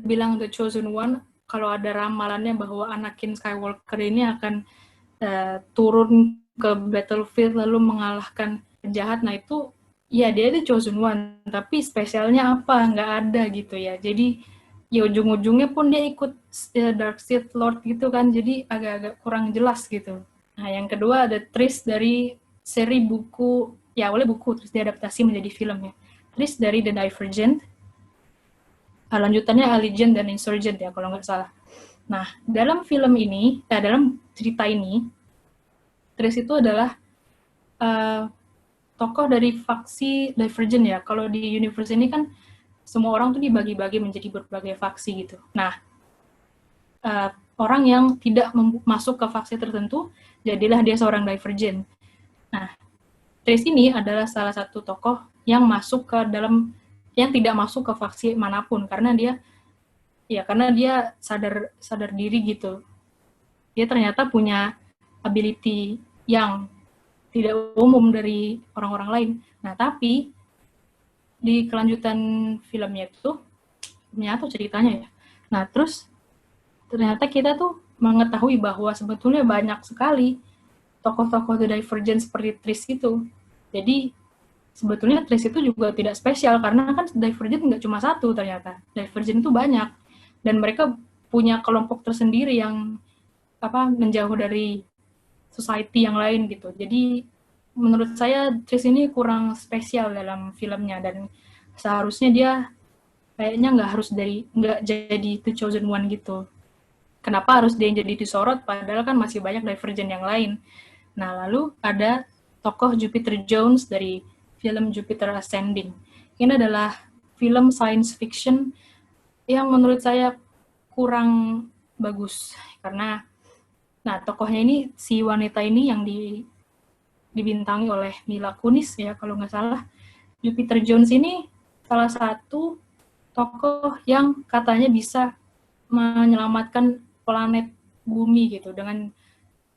bilang The Chosen One, kalau ada ramalannya bahwa Anakin Skywalker ini akan turun ke battlefield lalu mengalahkan penjahat, nah itu ya dia The Chosen One, tapi spesialnya apa? Nggak ada gitu ya. Jadi ya ujung-ujungnya pun dia ikut Dark Sith Lord gitu kan, jadi agak-agak kurang jelas gitu. Nah, yang kedua ada Triss dari seri buku, ya awalnya buku, terus diadaptasi menjadi film ya. Triss dari The Divergent, lanjutannya Allegiant dan Insurgent ya, kalau nggak salah. Nah, dalam film ini, dalam cerita ini, Triss itu adalah tokoh dari faksi Divergent ya. Kalau di universe ini kan semua orang tuh dibagi-bagi menjadi berbagai faksi gitu. Nah, orang yang tidak masuk ke faksi tertentu, jadilah dia seorang Divergent. Nah, Triss ini adalah salah satu tokoh yang masuk ke dalam, yang tidak masuk ke faksi manapun karena dia sadar diri gitu. Dia ternyata punya ability yang tidak umum dari orang-orang lain. Nah, tapi di kelanjutan filmnya itu, atau ceritanya ya. Nah, terus ternyata kita tuh mengetahui bahwa sebetulnya banyak sekali tokoh-tokoh The Divergent seperti Triss itu. Jadi sebetulnya Triss itu juga tidak spesial karena kan Divergent nggak cuma satu ternyata. Divergent itu banyak dan mereka punya kelompok tersendiri yang menjauh dari society yang lain gitu. Jadi menurut saya Triss ini kurang spesial dalam filmnya dan seharusnya dia kayaknya nggak jadi The Chosen One gitu. Kenapa harus dia yang jadi disorot padahal kan masih banyak Divergent yang lain. Nah, lalu ada tokoh Jupiter Jones dari film Jupiter Ascending. Ini adalah film science fiction yang menurut saya kurang bagus. Karena, nah tokohnya ini, si wanita ini yang dibintangi oleh Mila Kunis ya kalau nggak salah. Jupiter Jones ini salah satu tokoh yang katanya bisa menyelamatkan planet bumi gitu dengan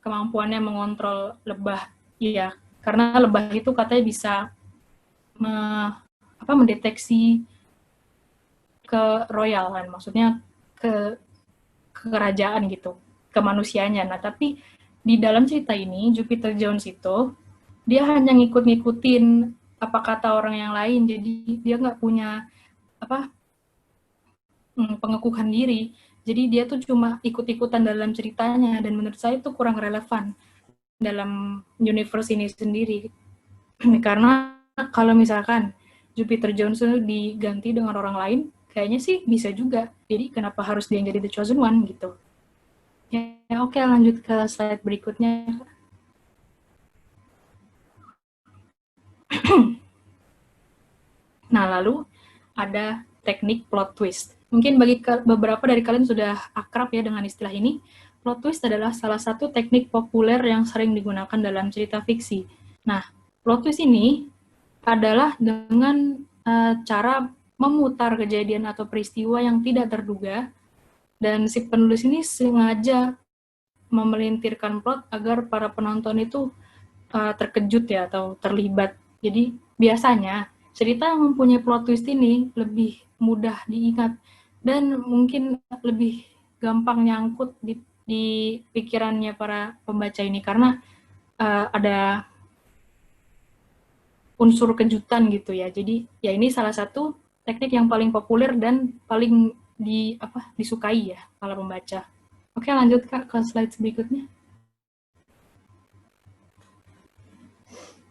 kemampuannya mengontrol lebah. Iya, karena lebah itu katanya bisa mendeteksi ke royal kan, maksudnya ke kerajaan gitu, ke manusianya. Nah, tapi di dalam cerita ini Jupiter Jones itu dia hanya ngikut-ngikutin apa kata orang yang lain, jadi dia nggak punya pengekuhan diri. Jadi dia tuh cuma ikut-ikutan dalam ceritanya, dan menurut saya itu kurang relevan dalam universe ini sendiri. Karena kalau misalkan Jupiter Jones diganti dengan orang lain, kayaknya sih bisa juga. Jadi kenapa harus dia yang jadi The Chosen One gitu. Ya oke, lanjut ke slide berikutnya. Nah, lalu ada teknik plot twist. Mungkin bagi beberapa dari kalian sudah akrab ya dengan istilah ini. Plot twist adalah salah satu teknik populer yang sering digunakan dalam cerita fiksi. Nah, plot twist ini adalah dengan cara memutar kejadian atau peristiwa yang tidak terduga, dan si penulis ini sengaja memelintirkan plot agar para penonton itu terkejut ya atau terlibat. Jadi biasanya cerita yang mempunyai plot twist ini lebih mudah diingat dan mungkin lebih gampang nyangkut di pikirannya para pembaca ini, karena ada unsur kejutan gitu ya. Jadi ya ini salah satu teknik yang paling populer dan paling disukai ya para pembaca. Oke, lanjut Kak ke slide berikutnya.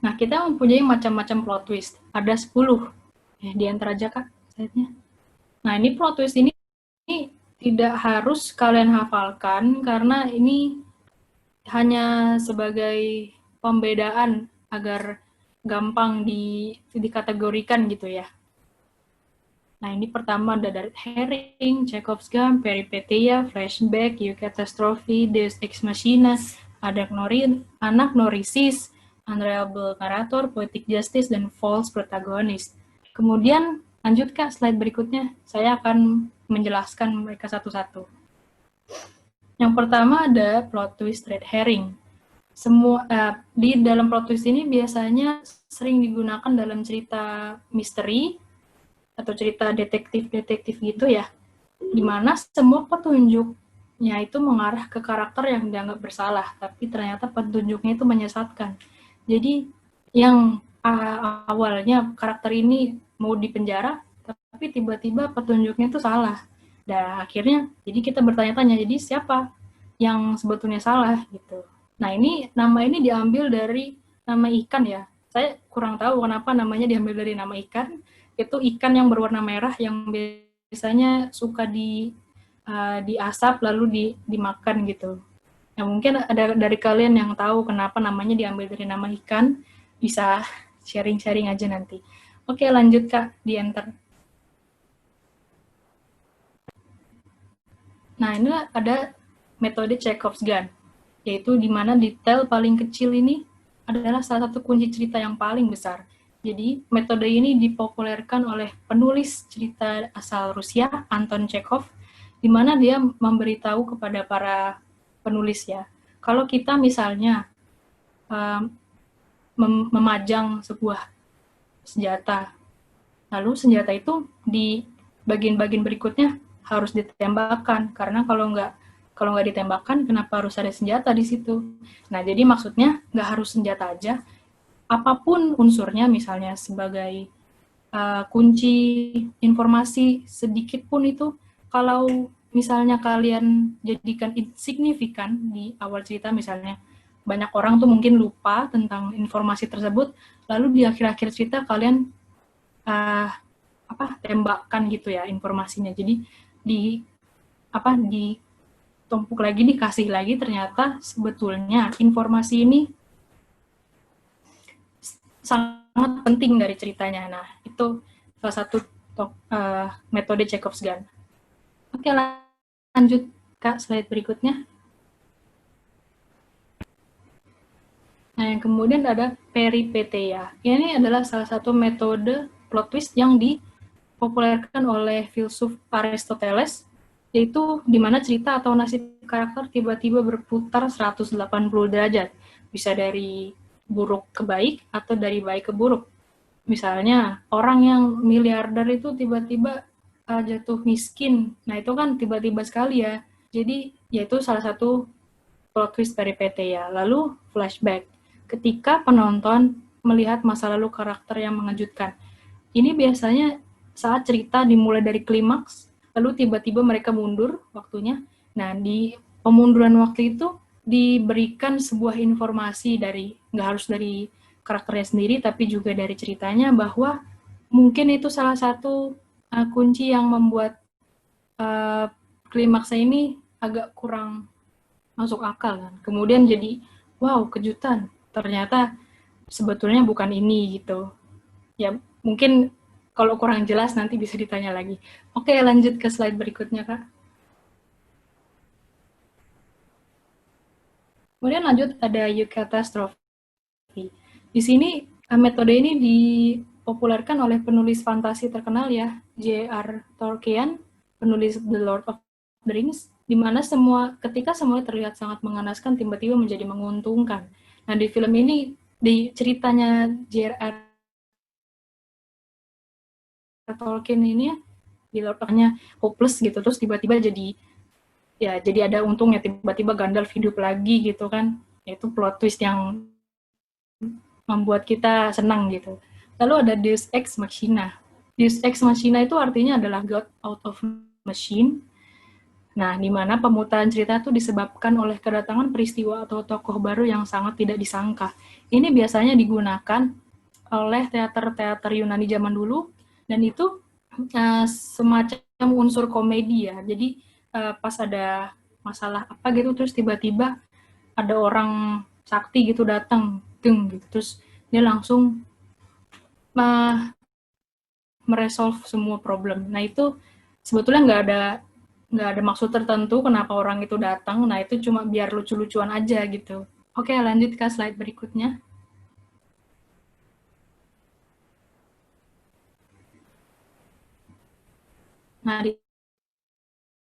Nah, kita mempunyai macam-macam plot twist. Ada 10. Ya, diantar aja Kak slide-nya. Nah, ini plot twist ini tidak harus kalian hafalkan karena ini hanya sebagai pembedaan agar gampang dikategorikan gitu ya. Nah, ini pertama ada Red Herring, Chekhov's Gun, Peripeteia, Flashback, Eucatastrophe, Deus Ex Machina, Anagnorisis, Unreliable Narrator, Poetic Justice, dan False Protagonist. Kemudian, lanjut Kak, slide berikutnya. Saya akan menjelaskan mereka satu-satu. Yang pertama ada plot twist Red Herring. Di dalam plot twist ini biasanya sering digunakan dalam cerita misteri atau cerita detektif gitu ya, dimana semua petunjuknya itu mengarah ke karakter yang dianggap bersalah, tapi ternyata petunjuknya itu menyesatkan. Jadi yang awalnya karakter ini mau dipenjara, tapi tiba-tiba petunjuknya itu salah. Dan akhirnya jadi kita bertanya-tanya, jadi siapa yang sebetulnya salah gitu. Nah, nama ini diambil dari nama ikan ya. Saya kurang tahu kenapa namanya diambil dari nama ikan. Itu ikan yang berwarna merah yang biasanya suka diasap lalu dimakan gitu. Nah, mungkin ada dari kalian yang tahu kenapa namanya diambil dari nama ikan, bisa sharing-sharing aja nanti. Oke, lanjut Kak, di-enter. Nah, ini ada metode Chekhov's Gun, yaitu di mana detail paling kecil ini adalah salah satu kunci cerita yang paling besar. Jadi, metode ini dipopulerkan oleh penulis cerita asal Rusia, Anton Chekhov, di mana dia memberitahu kepada para penulis ya, kalau kita misalnya memajang sebuah senjata, lalu senjata itu di bagian-bagian berikutnya harus ditembakkan, karena kalau nggak ditembakkan, kenapa harus ada senjata di situ? Nah, jadi maksudnya nggak harus senjata aja, apapun unsurnya, misalnya sebagai kunci informasi sedikit pun itu, kalau misalnya kalian jadikan insignifikan di awal cerita, misalnya banyak orang tuh mungkin lupa tentang informasi tersebut, lalu di akhir-akhir cerita kalian tembakkan gitu ya informasinya, jadi ditumpuk lagi, dikasih lagi, ternyata sebetulnya informasi ini sangat penting dari ceritanya. Nah, itu salah satu metode Chekhov's gun. Oke, lanjut Kak, slide berikutnya. Nah, yang kemudian ada peripeteia. Ini adalah salah satu metode plot twist yang dipopulerkan oleh filsuf Aristoteles, yaitu di mana cerita atau nasib karakter tiba-tiba berputar 180 derajat. Bisa dari buruk ke baik atau dari baik ke buruk. Misalnya, orang yang miliarder itu tiba-tiba jatuh miskin. Nah, itu kan tiba-tiba sekali ya. Jadi, yaitu salah satu plot twist peripeteia. Lalu, flashback. Ketika penonton melihat masa lalu karakter yang mengejutkan. Ini biasanya saat cerita dimulai dari klimaks, lalu tiba-tiba mereka mundur waktunya. Nah, di pemunduran waktu itu diberikan sebuah informasi dari, nggak harus dari karakternya sendiri, tapi juga dari ceritanya, bahwa mungkin itu salah satu kunci yang membuat klimaksnya ini agak kurang masuk akal kan. Kemudian jadi, wow, kejutan. Ternyata sebetulnya bukan ini gitu. Ya, mungkin kalau kurang jelas nanti bisa ditanya lagi. Oke, lanjut ke slide berikutnya, Kak. Kemudian lanjut ada eucatastrophe. Di sini metode ini dipopulerkan oleh penulis fantasi terkenal ya, J.R. Tolkien, penulis The Lord of the Rings, di mana ketika semuanya terlihat sangat mengenaskan, tiba-tiba menjadi menguntungkan. Nah, di film ini, di ceritanya J.R. Tolkien ini, di Lord of-nya hopeless gitu, terus tiba-tiba jadi ada untungnya, tiba-tiba Gandalf hidup lagi gitu kan. Itu plot twist yang membuat kita senang gitu. Lalu ada Deus Ex Machina. Deus Ex Machina itu artinya adalah God out of machine. Nah, di mana pemutaran cerita itu disebabkan oleh kedatangan peristiwa atau tokoh baru yang sangat tidak disangka. Ini biasanya digunakan oleh teater-teater Yunani zaman dulu, dan itu semacam unsur komedi ya. Jadi pas ada masalah apa gitu, terus tiba-tiba ada orang sakti gitu datang, gitu, terus dia langsung meresolve semua problem. Nah, itu sebetulnya nggak ada maksud tertentu kenapa orang itu datang. Nah, itu cuma biar lucu-lucuan aja gitu. Oke, lanjut ke slide berikutnya. Nah, di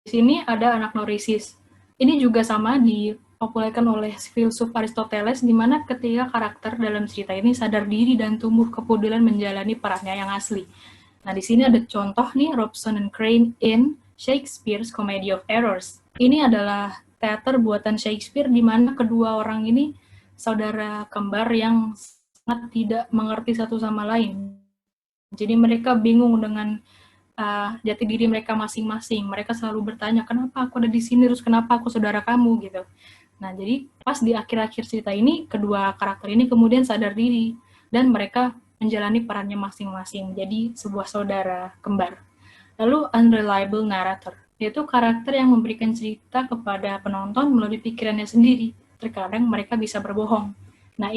sini ada anagnorisis. Ini juga sama dipopulerkan oleh filsuf Aristoteles, di mana ketika karakter dalam cerita ini sadar diri dan tumbuh kepedulian menjalani perannya yang asli. Nah, di sini ada contoh nih, Robson and Crane in Shakespeare's Comedy of Errors. Ini adalah teater buatan Shakespeare di mana kedua orang ini saudara kembar yang sangat tidak mengerti satu sama lain. Jadi mereka bingung dengan jati diri mereka masing-masing. Mereka selalu bertanya, kenapa aku ada di sini, terus kenapa aku saudara kamu gitu. Nah, jadi pas di akhir-akhir cerita ini, kedua karakter ini kemudian sadar diri dan mereka menjalani perannya masing-masing, jadi sebuah saudara kembar. Lalu unreliable narrator, yaitu karakter yang memberikan cerita kepada penonton melalui pikirannya sendiri. Terkadang mereka bisa berbohong. Nah,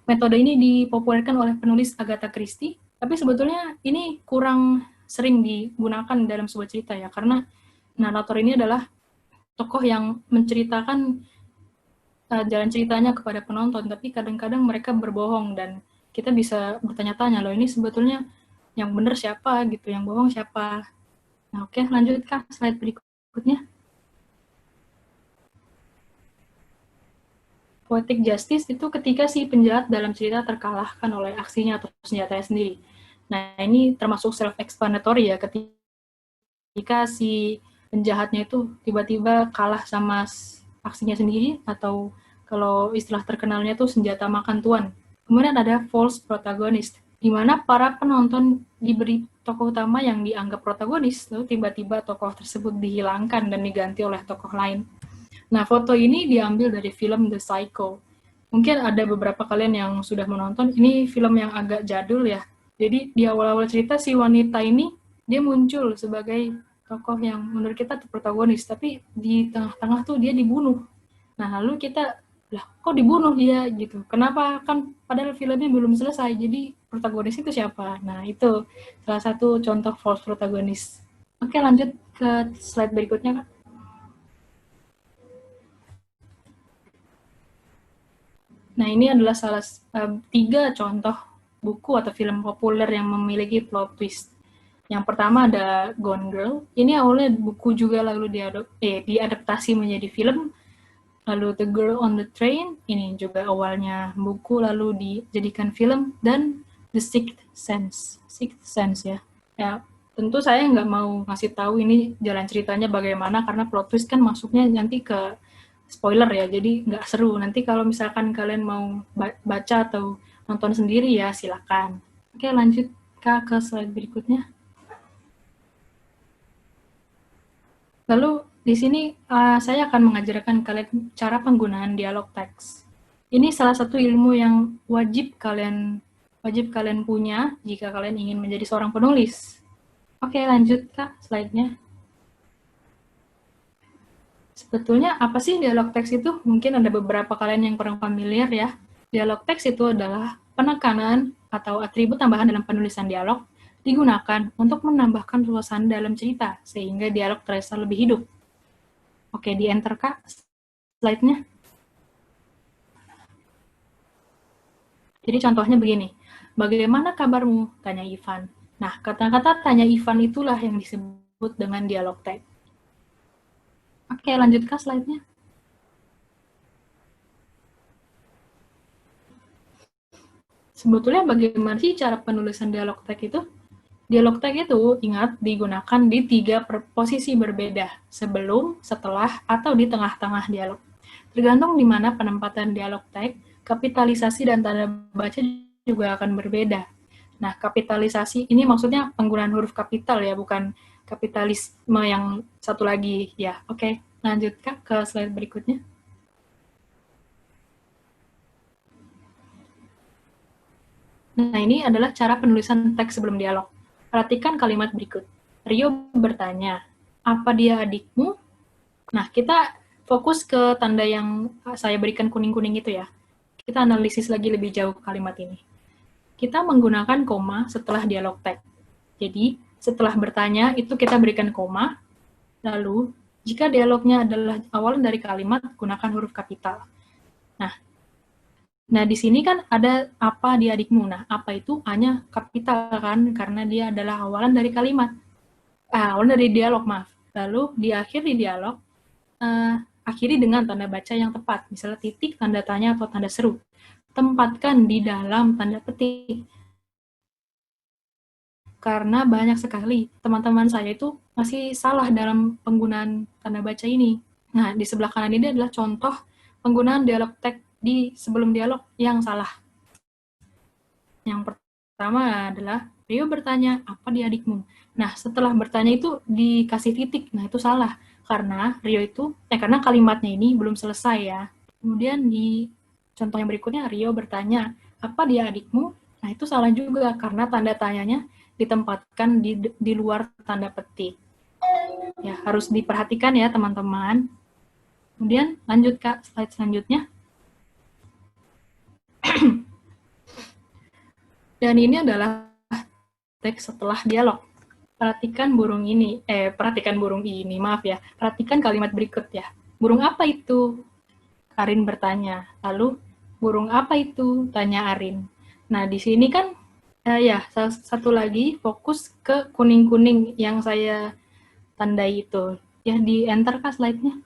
metode ini dipopulerkan oleh penulis Agatha Christie, tapi sebetulnya ini kurang sering digunakan dalam sebuah cerita ya, karena narator ini adalah tokoh yang menceritakan jalan ceritanya kepada penonton, tapi kadang-kadang mereka berbohong dan kita bisa bertanya-tanya, loh ini sebetulnya yang benar siapa gitu, yang bohong siapa. Nah, oke, lanjut Kak, slide berikutnya. Poetic justice itu ketika si penjahat dalam cerita terkalahkan oleh aksinya atau senjatanya sendiri. Nah, ini termasuk self-explanatory ya, ketika si penjahatnya itu tiba-tiba kalah sama aksinya sendiri, atau kalau istilah terkenalnya tuh senjata makan tuan. Kemudian ada false protagonist, di mana para penonton diberi tokoh utama yang dianggap protagonis, lalu tiba-tiba tokoh tersebut dihilangkan dan diganti oleh tokoh lain. Nah, foto ini diambil dari film The Psycho. Mungkin ada beberapa kalian yang sudah menonton, ini film yang agak jadul ya. Jadi di awal-awal cerita si wanita ini, dia muncul sebagai tokoh yang menurut kita protagonis, tapi di tengah-tengah tuh dia dibunuh. Nah, lalu kita Lah, kok dibunuh dia gitu? Kenapa? Kan padahal filmnya belum selesai. Jadi protagonis itu siapa? Nah, itu salah satu contoh false protagonis. Oke, lanjut ke slide berikutnya, Kak. Nah, ini adalah tiga contoh buku atau film populer yang memiliki plot twist. Yang pertama ada Gone Girl. Ini awalnya buku juga lalu diadaptasi menjadi film. Lalu The Girl on the Train, ini juga awalnya buku lalu dijadikan film. Dan The Sixth Sense. Sixth Sense ya. Ya, tentu saya nggak mau ngasih tahu ini jalan ceritanya bagaimana karena plot twist kan masuknya nanti ke spoiler ya, jadi nggak seru. Nanti kalau misalkan kalian mau baca atau nonton sendiri ya silakan. Oke, lanjut Kak ke slide berikutnya. Lalu di sini saya akan mengajarkan kalian cara penggunaan dialog teks. Ini salah satu ilmu yang wajib kalian punya jika kalian ingin menjadi seorang penulis. Oke, lanjut Kak slide-nya. Sebetulnya apa sih dialog teks itu? Mungkin ada beberapa kalian yang kurang familiar ya. Dialog teks itu adalah penekanan atau atribut tambahan dalam penulisan dialog digunakan untuk menambahkan suasana dalam cerita sehingga dialog terasa lebih hidup. Oke, di enter Kak slide-nya. Jadi contohnya begini. Bagaimana kabarmu? Tanya Ivan. Nah, kata-kata tanya Ivan itulah yang disebut dengan dialog teks. Oke, lanjut Kak slide-nya. Sebetulnya bagaimana sih cara penulisan dialog teks itu? Dialog teks itu, ingat, digunakan di 3 posisi berbeda, sebelum, setelah, atau di tengah-tengah dialog. Tergantung di mana penempatan dialog teks, kapitalisasi dan tanda baca juga akan berbeda. Nah, kapitalisasi ini maksudnya penggunaan huruf kapital ya, bukan kapitalisme yang satu lagi. Ya, oke. Lanjut Kak ke slide berikutnya. Nah, ini adalah cara penulisan teks sebelum dialog. Perhatikan kalimat berikut. Rio bertanya, apa dia adikmu? Nah, kita fokus ke tanda yang saya berikan kuning-kuning itu ya. Kita analisis lagi lebih jauh kalimat ini. Kita menggunakan koma setelah dialog teks. Jadi, setelah bertanya, itu kita berikan koma. Lalu, jika dialognya adalah awal dari kalimat, gunakan huruf kapital. Nah, di sini kan ada apa di adikmu. Nah, apa itu hanya kapital kan, karena dia adalah awalan dari kalimat. Awalan dari dialog, maaf. Lalu, di akhir di dialog, akhiri dengan tanda baca yang tepat. Misalnya titik, tanda tanya, atau tanda seru. Tempatkan di dalam tanda petik. Karena banyak sekali teman-teman saya itu masih salah dalam penggunaan tanda baca ini. Nah, di sebelah kanan ini adalah contoh penggunaan dialog teks di sebelum dialog yang salah. Yang pertama adalah Rio bertanya, apa di adikmu? Nah, setelah bertanya itu dikasih titik. Nah, itu salah. Karena karena kalimatnya ini belum selesai ya. Kemudian di contoh yang berikutnya, Rio bertanya, apa dia adikmu? Nah, itu salah juga karena tanda tanyanya ditempatkan di luar tanda petik. Ya, harus diperhatikan ya, teman-teman. Kemudian lanjut Kak, slide selanjutnya. Dan ini adalah teks setelah dialog. Perhatikan burung ini, maaf ya. Perhatikan kalimat berikut ya. Burung apa itu? Arin bertanya. Lalu, burung apa itu? Tanya Arin. Nah, di sini kan, satu lagi fokus ke kuning-kuning yang saya tandai itu. Ya, di enter Kak slide-nya.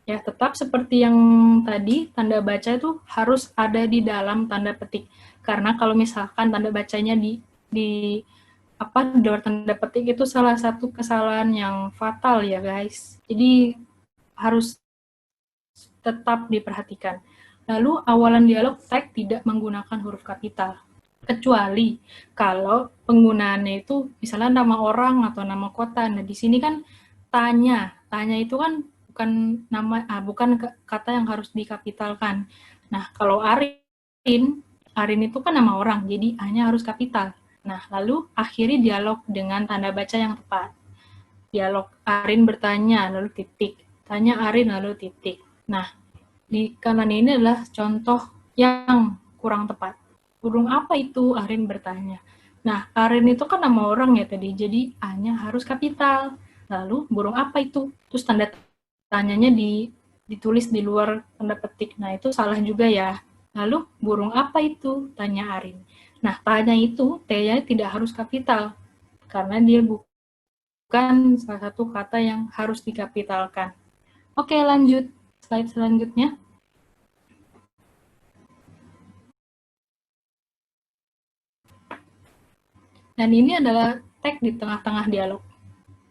Ya, tetap seperti yang tadi, tanda baca itu harus ada di dalam tanda petik. Karena kalau misalkan tanda bacanya di luar tanda petik itu salah satu kesalahan yang fatal ya, guys. Jadi harus tetap diperhatikan. Lalu awalan dialog teks tidak menggunakan huruf kapital. Kecuali kalau penggunaannya itu misalnya nama orang atau nama kota. Nah, di sini kan tanya. Tanya itu kan bukan kata yang harus dikapitalkan. Nah, kalau Arin itu kan nama orang, jadi hanya harus kapital. Nah, lalu akhiri dialog dengan tanda baca yang tepat. dialog Arin bertanya, lalu titik. Tanya Arin, lalu titik. Nah, di kanan ini adalah contoh yang kurang tepat. Burung apa itu? Arin bertanya. Nah, Arin itu kan nama orang ya tadi, jadi A-nya harus kapital. Lalu, burung apa itu? Terus tanda tanyanya ditulis di luar tanda petik. Nah, itu salah juga ya. Lalu, burung apa itu? Tanya Arin. Nah, tanya itu, T-nya tidak harus kapital, karena dia bukan salah satu kata yang harus dikapitalkan. Oke, lanjut. Slide selanjutnya. Dan ini adalah tag di tengah-tengah dialog.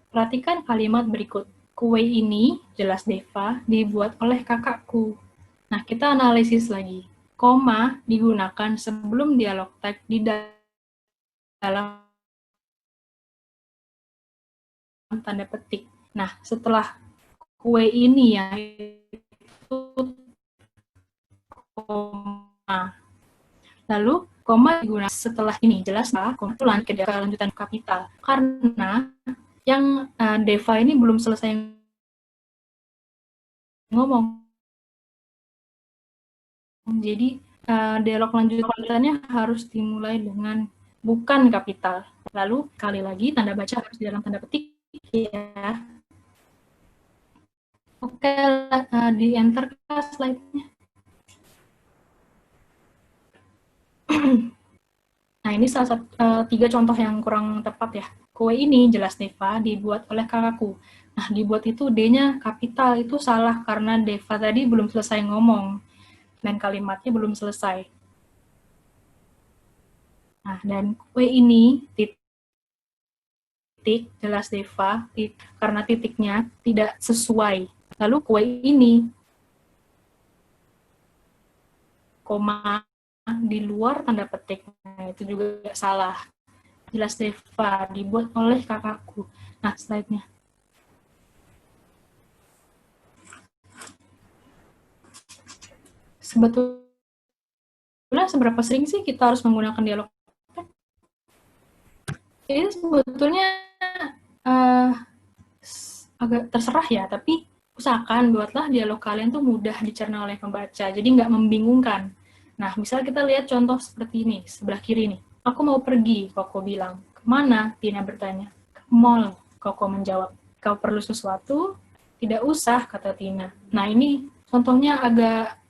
Perhatikan kalimat berikut. Kue ini, jelas Deva, dibuat oleh kakakku. Nah, kita analisis lagi. Koma digunakan sebelum dialog tag di dalam tanda petik. Nah, setelah kue ini ya, itu koma. Lalu, koma digunakan setelah ini. Jelas lah, koma itu lanjutan kapital. Karena yang Deva ini belum selesai ngomong. Jadi, dialog lanjutannya harus dimulai dengan bukan kapital. Lalu, kali lagi, tanda baca harus di dalam tanda petik, ya. Oke, di-enter ke slide-nya. Nah, ini salah satu 3 contoh yang kurang tepat ya. Kue ini, jelas Deva, dibuat oleh kakakku. Nah, dibuat itu D-nya kapital, itu salah karena Deva tadi belum selesai ngomong. Dan kalimatnya belum selesai. Nah, dan kue ini, titik, jelas Deva, karena titiknya tidak sesuai. Lalu kue ini, koma, di luar tanda petik. Nah, itu juga salah. Jelas Deva, dibuat oleh kakakku. Nah, slide-nya. Sebetulnya seberapa sering sih kita harus menggunakan dialog? Ini sebetulnya agak terserah ya, tapi usahakan buatlah dialog kalian tuh mudah dicerna oleh pembaca, jadi nggak membingungkan. Nah, misal kita lihat contoh seperti ini, sebelah kiri nih. Aku mau pergi, Koko bilang. Kemana? Tina bertanya. Ke mall, Koko menjawab. Kau perlu sesuatu? Tidak usah, kata Tina. Nah, ini contohnya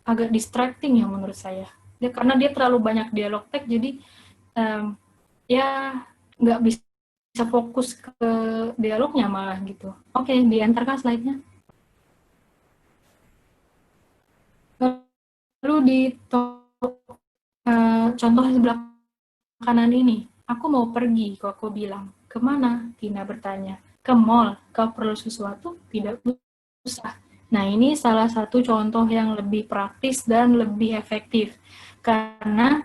agak distracting ya menurut saya. Karena dia terlalu banyak dialog tag, jadi ya nggak bisa fokus ke dialognya malah gitu. Oke, di-enter kan slide-nya. Lalu di contoh sebelah kanan ini, aku mau pergi, Koko bilang. Kemana? Tina bertanya. Ke mall. Kau perlu sesuatu? Tidak usah. Nah, ini salah satu contoh yang lebih praktis dan lebih efektif. Karena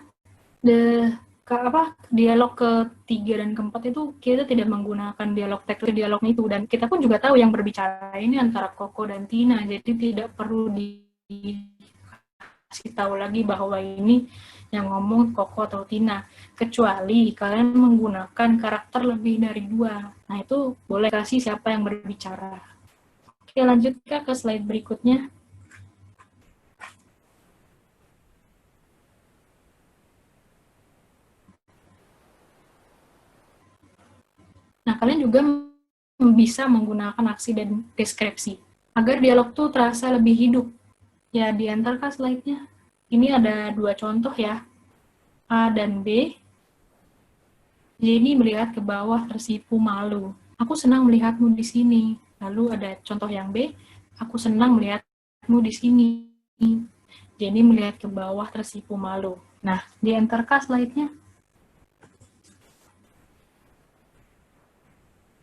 dialog ketiga dan keempat itu kita tidak menggunakan dialog teks dialognya itu, dan kita pun juga tahu yang berbicara ini antara Koko dan Tina, jadi tidak perlu dikasih tahu lagi bahwa ini yang ngomong Koko atau Tina, kecuali kalian menggunakan karakter lebih dari 2. Nah, itu boleh kasih siapa yang berbicara. Oke, lanjut ke slide berikutnya. Nah, kalian juga bisa menggunakan aksi dan deskripsi agar dialog tuh terasa lebih hidup. Ya, di-enter ke slide-nya. Ini ada 2 contoh ya, A dan B. Jenny melihat ke bawah tersipu malu. Aku senang melihatmu di sini. Lalu ada contoh yang B, aku senang melihatmu di sini. Jenny melihat ke bawah tersipu malu. Nah, di-enter ke slide-nya.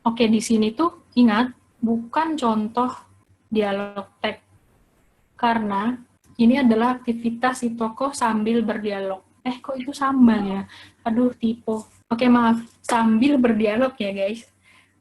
Oke, di sini tuh ingat, bukan contoh dialog teks. Karena ini adalah aktivitas si tokoh sambil berdialog. Kok itu sambal ya? Aduh, typo. Oke, maaf. Sambil berdialog ya, guys.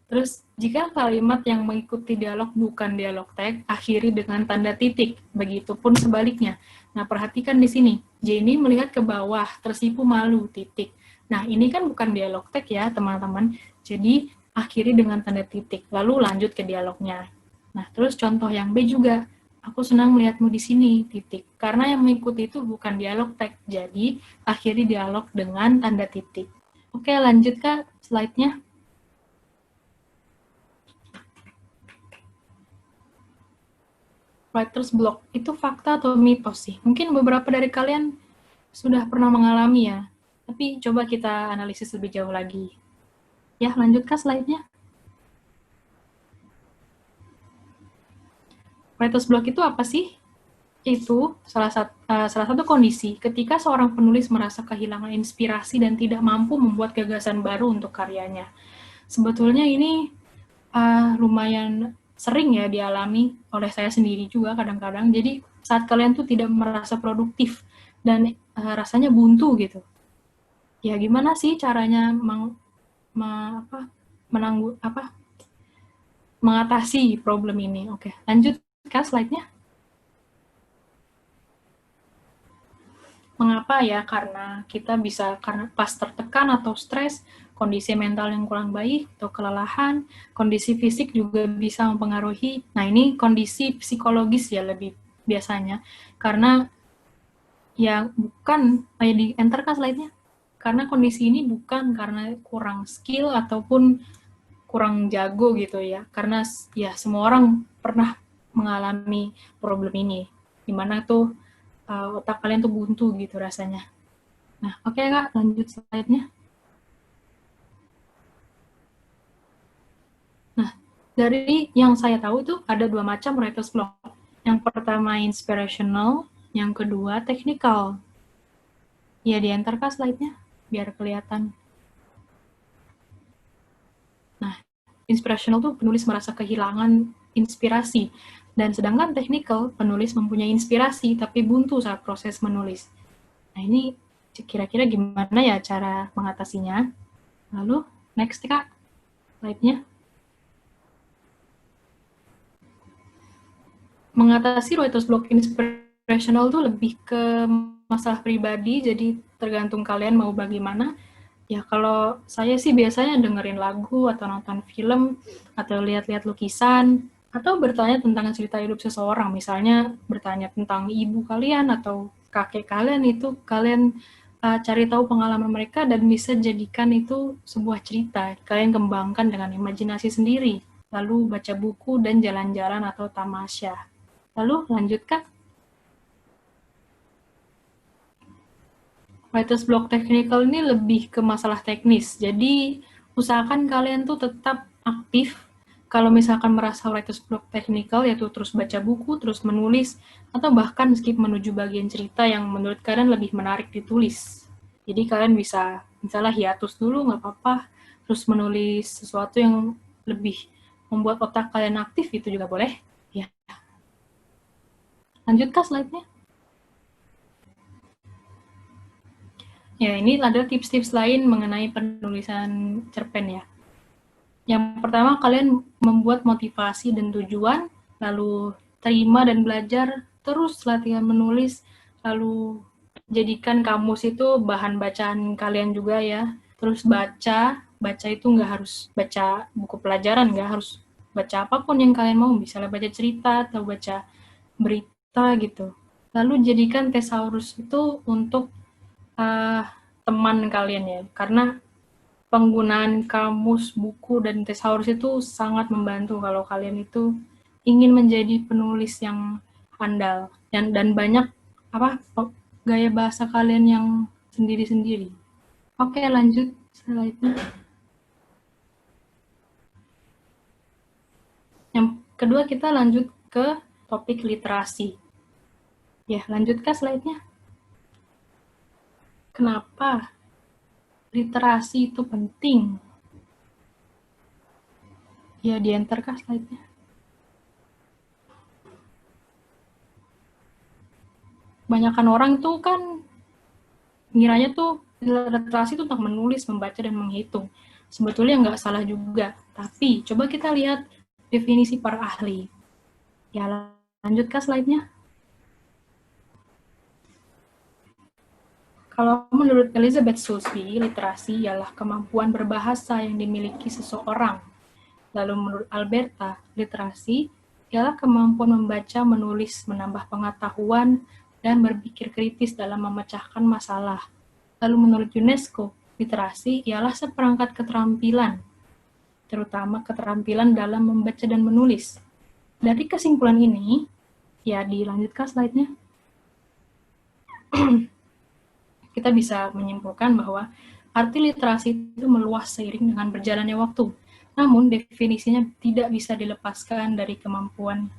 Terus, jika kalimat yang mengikuti dialog bukan dialog tag, akhiri dengan tanda titik. Begitupun sebaliknya. Nah, perhatikan di sini. Jenny melihat ke bawah, tersipu malu, titik. Nah, ini kan bukan dialog tag ya, teman-teman. Jadi, akhiri dengan tanda titik, lalu lanjut ke dialognya. Nah, terus contoh yang B juga, aku senang melihatmu di sini, titik. Karena yang mengikuti itu bukan dialog teks, jadi akhiri dialog dengan tanda titik. Oke, lanjut Kak, slide-nya. Writer's block, itu fakta atau mitos sih? Mungkin beberapa dari kalian sudah pernah mengalami ya, tapi coba kita analisis lebih jauh lagi. Ya, lanjut Kak slide-nya. Writer's block itu apa sih? Itu salah satu kondisi ketika seorang penulis merasa kehilangan inspirasi dan tidak mampu membuat gagasan baru untuk karyanya. Sebetulnya ini lumayan sering ya dialami oleh saya sendiri juga kadang-kadang. Jadi saat kalian tuh tidak merasa produktif dan rasanya buntu gitu. Ya gimana sih caranya mengatasi problem ini? Oke, lanjut Kak slide-nya. Mengapa ya? Karena kita bisa karena pas tertekan atau stres, kondisi mental yang kurang baik atau kelelahan, kondisi fisik juga bisa mempengaruhi. Nah, ini kondisi psikologis ya lebih biasanya. Karena ya bukan kayak di enter kan slide-nya. Karena kondisi ini bukan karena kurang skill ataupun kurang jago gitu ya. Karena ya semua orang pernah mengalami problem ini. Dimana tuh otak kalian tuh buntu gitu rasanya. Nah, oke Kak, lanjut slide-nya. Nah, dari yang saya tahu itu ada dua macam writer's block. Yang pertama inspirational, yang kedua technical. Ya, di-enter Kak slide-nya, biar kelihatan. Nah, inspirational tuh penulis merasa kehilangan inspirasi. Dan sedangkan technical, penulis mempunyai inspirasi tapi buntu saat proses menulis. Nah, ini kira-kira gimana ya cara mengatasinya? Lalu, next Kak, slide-nya. Mengatasi writer's block inspirational tuh lebih ke masalah pribadi, jadi tergantung kalian mau bagaimana. Ya kalau saya sih biasanya dengerin lagu atau nonton film atau lihat-lihat lukisan atau bertanya tentang cerita hidup seseorang, misalnya bertanya tentang ibu kalian atau kakek kalian, itu kalian cari tahu pengalaman mereka dan bisa jadikan itu sebuah cerita. Kalian kembangkan dengan imajinasi sendiri, lalu baca buku dan jalan-jalan atau tamasya. Lalu lanjut Kak. Writer's block technical ini lebih ke masalah teknis. Jadi usahakan kalian tuh tetap aktif. Kalau misalkan merasa writer's block technical, yaitu terus baca buku, terus menulis, atau bahkan skip menuju bagian cerita yang menurut kalian lebih menarik ditulis. Jadi kalian bisa misalnya hiatus dulu, nggak apa-apa, terus menulis sesuatu yang lebih membuat otak kalian aktif, itu juga boleh. Ya. Lanjut Kak slide-nya. Ya, ini ada tips-tips lain mengenai penulisan cerpen ya. Yang pertama, kalian membuat motivasi dan tujuan, lalu terima dan belajar, terus latihan menulis, lalu jadikan kamus itu bahan bacaan kalian juga ya. Terus baca itu nggak harus baca buku pelajaran, nggak harus baca apapun yang kalian mau, misalnya baca cerita atau baca berita gitu. Lalu jadikan thesaurus itu untuk teman kalian ya, karena penggunaan kamus, buku, dan thesaurus itu sangat membantu kalau kalian itu ingin menjadi penulis yang handal dan banyak gaya bahasa kalian yang sendiri-sendiri. Oke, lanjut slide-nya. Yang kedua kita lanjut ke topik literasi. Ya, lanjut ke slide-nya. Kenapa literasi itu penting? Ya, di-enter kah slide-nya? Banyakan orang tuh kan ngiranya tuh literasi itu tentang menulis, membaca, dan menghitung. Sebetulnya nggak salah juga. Tapi coba kita lihat definisi para ahli. Ya, lanjut ke slide-nya. Kalau menurut Elizabeth Soulsby, literasi ialah kemampuan berbahasa yang dimiliki seseorang. Lalu menurut Alberta, literasi ialah kemampuan membaca, menulis, menambah pengetahuan, dan berpikir kritis dalam memecahkan masalah. Lalu menurut UNESCO, literasi ialah seperangkat keterampilan, terutama keterampilan dalam membaca dan menulis. Dari kesimpulan ini, ya dilanjutkan slide-nya, kita bisa menyimpulkan bahwa arti literasi itu meluas seiring dengan berjalannya waktu. Namun definisinya tidak bisa dilepaskan dari kemampuan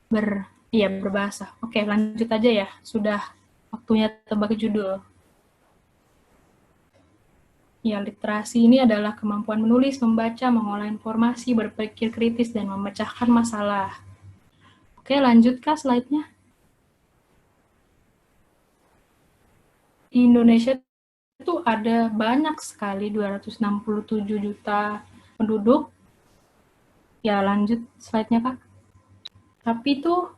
berbahasa. Oke, lanjut aja ya. Sudah waktunya tebak judul. Ya, literasi ini adalah kemampuan menulis, membaca, mengolah informasi, berpikir kritis, dan memecahkan masalah. Oke, lanjut Kak slide-nya. Di Indonesia itu ada banyak sekali, 267 juta penduduk. Ya, lanjut slide-nya Kak. Tapi itu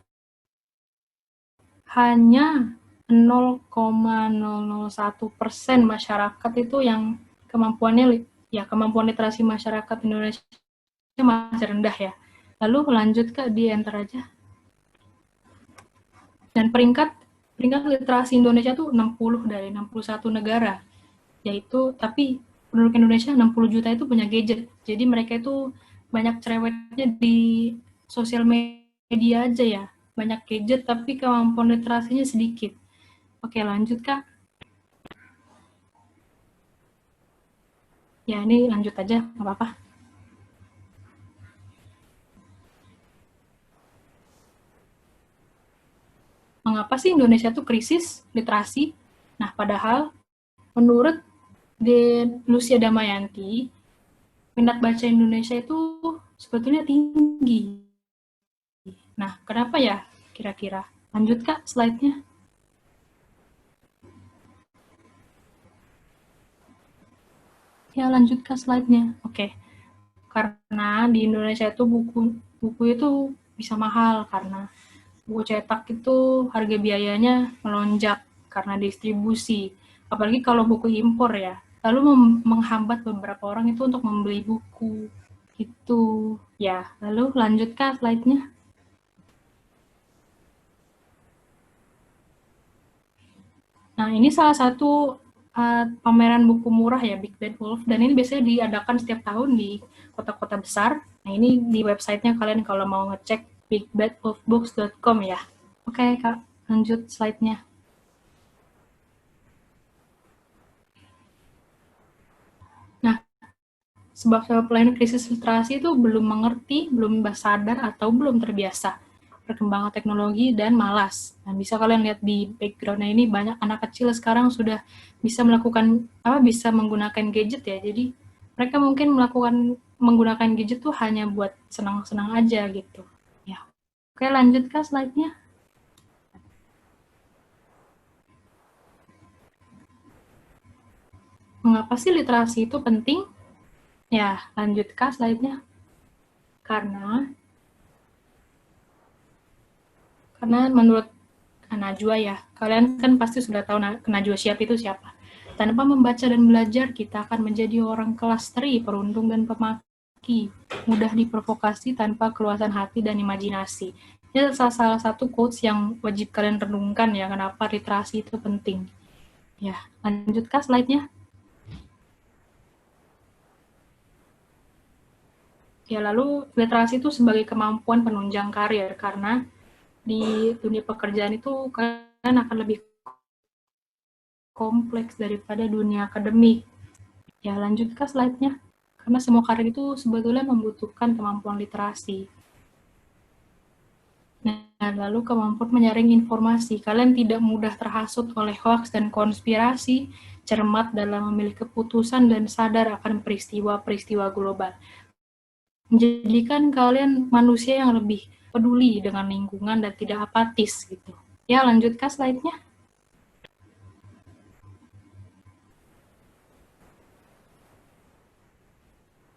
hanya 0,001% masyarakat itu yang kemampuan literasi masyarakat Indonesia masih rendah ya. Lalu lanjut ke di enter aja. Dan peringkat literasi Indonesia tuh 60 dari 61 negara. Yaitu tapi penduduk Indonesia 60 juta itu punya gadget. Jadi mereka itu banyak cerewetnya di sosial media aja ya. Banyak gadget tapi kemampuan literasinya sedikit. Oke, lanjut Kak. Ya, ini lanjut aja, nggak apa-apa. Mengapa sih Indonesia tuh krisis literasi? Nah, padahal menurut Lucia Damayanti, minat baca Indonesia itu sebetulnya tinggi. Nah, kenapa ya kira-kira? Lanjut Kak, slide-nya. Ya, lanjut ke slide-nya. Oke. Karena di Indonesia itu buku itu bisa mahal karena buku cetak itu harga biayanya melonjak karena distribusi. Apalagi kalau buku impor ya. Lalu menghambat beberapa orang itu untuk membeli buku. Gitu. Ya, lalu lanjut ke slide-nya. Nah, ini salah satu pameran buku murah ya, Big Bad Wolf, dan ini biasanya diadakan setiap tahun di kota-kota besar. Nah, ini di websitenya kalian kalau mau ngecek bigbadwolfbooks.com ya. Oke, Kak, lanjut slide-nya. Nah, sebab-sebab lain krisis literasi itu belum mengerti, belum sadar, atau belum terbiasa perkembangan teknologi dan malas. Nah, bisa kalian lihat di background-nya ini banyak anak kecil sekarang sudah bisa bisa menggunakan gadget ya. Jadi mereka mungkin menggunakan gadget tuh hanya buat senang-senang aja gitu. Ya. Oke, lanjut ke slide-nya. Mengapa sih literasi itu penting? Ya, lanjut ke slide-nya. Karena menurut Najwa ya, kalian kan pasti sudah tahu Najwa Shihab itu siapa. Tanpa membaca dan belajar, kita akan menjadi orang kelas teri, perundung dan pemaki, mudah diprovokasi tanpa keluasan hati dan imajinasi. Ini salah satu quotes yang wajib kalian renungkan ya, kenapa literasi itu penting. Ya, lanjut ke slide-nya. Ya, lalu literasi itu sebagai kemampuan penunjang karir, karena di dunia pekerjaan itu kalian akan lebih kompleks daripada dunia akademik. Ya, lanjut ke slide-nya. Karena semua karir itu sebetulnya membutuhkan kemampuan literasi. Nah, lalu kemampuan menyaring informasi. Kalian tidak mudah terhasut oleh hoaks dan konspirasi, cermat dalam memilih keputusan, dan sadar akan peristiwa-peristiwa global. Menjadikan kalian manusia yang lebih peduli dengan lingkungan dan tidak apatis gitu. Ya, lanjut ke slide-nya.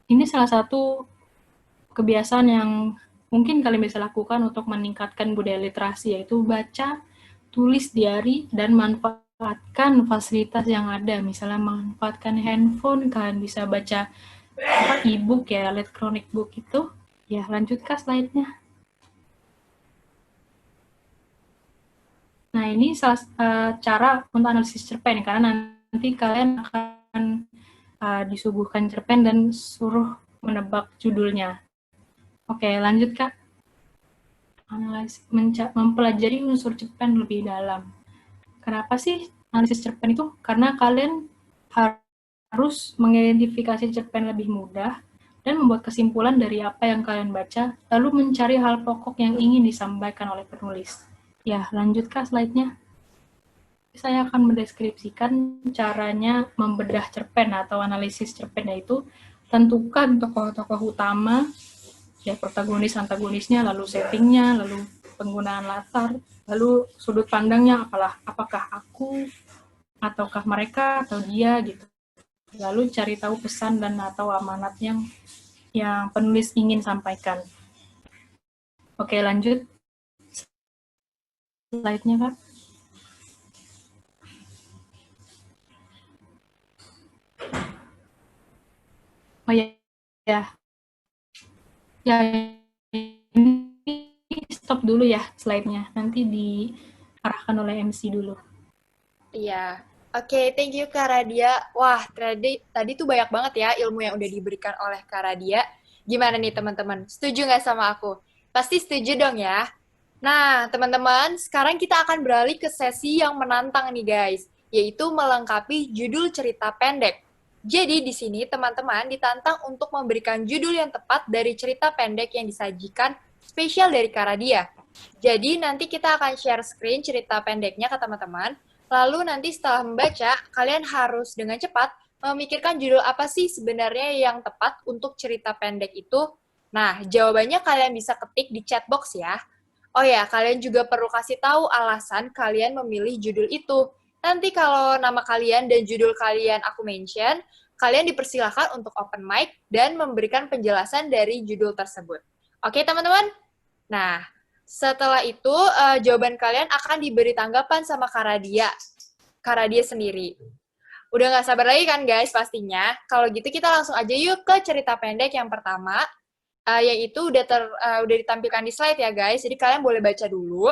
Ini salah satu kebiasaan yang mungkin kalian bisa lakukan untuk meningkatkan budaya literasi, yaitu baca, tulis diary, dan memanfaatkan fasilitas yang ada, misalnya memanfaatkan handphone, kalian bisa baca e-book ya, electronic book itu. Ya, lanjut Kak slide-nya. Nah, ini cara untuk analisis cerpen, karena nanti kalian akan disuguhkan cerpen dan suruh menebak judulnya. Oke, lanjut Kak. Mempelajari unsur cerpen lebih dalam. Kenapa sih analisis cerpen itu? Karena kalian harus mengidentifikasi cerpen lebih mudah dan membuat kesimpulan dari apa yang kalian baca, lalu mencari hal pokok yang ingin disampaikan oleh penulis. Ya, lanjut Kak slide-nya. Saya akan mendeskripsikan caranya membedah cerpen atau analisis cerpen, yaitu tentukan tokoh-tokoh utama, ya protagonis antagonisnya, lalu settingnya, lalu penggunaan latar, lalu sudut pandangnya, apakah aku ataukah mereka atau dia gitu. Lalu cari tahu pesan dan atau amanat yang penulis ingin sampaikan. Oke, lanjut slide-nya Kak. Oh ya, ya ini stop dulu ya slide-nya. Nanti diarahkan oleh MC dulu. Iya. Oke, thank you Kak Radia. Wah, tadi tuh banyak banget ya ilmu yang udah diberikan oleh Kak Radia. Gimana nih teman-teman? Setuju nggak sama aku? Pasti setuju dong ya. Nah, teman-teman, sekarang kita akan beralih ke sesi yang menantang nih guys, yaitu melengkapi judul cerita pendek. Jadi di sini teman-teman ditantang untuk memberikan judul yang tepat dari cerita pendek yang disajikan spesial dari Kak Radia. Jadi nanti kita akan share screen cerita pendeknya ke teman-teman. Lalu nanti setelah membaca, kalian harus dengan cepat memikirkan judul apa sih sebenarnya yang tepat untuk cerita pendek itu. Nah, jawabannya kalian bisa ketik di chat box ya. Oh ya, kalian juga perlu kasih tahu alasan kalian memilih judul itu. Nanti kalau nama kalian dan judul kalian aku mention, kalian dipersilahkan untuk open mic dan memberikan penjelasan dari judul tersebut. Oke, teman-teman? Nah, setelah itu, jawaban kalian akan diberi tanggapan sama Karadia sendiri. Udah nggak sabar lagi kan guys pastinya? Kalau gitu kita langsung aja yuk ke cerita pendek yang pertama, yaitu udah ditampilkan di slide ya guys. Jadi kalian boleh baca dulu.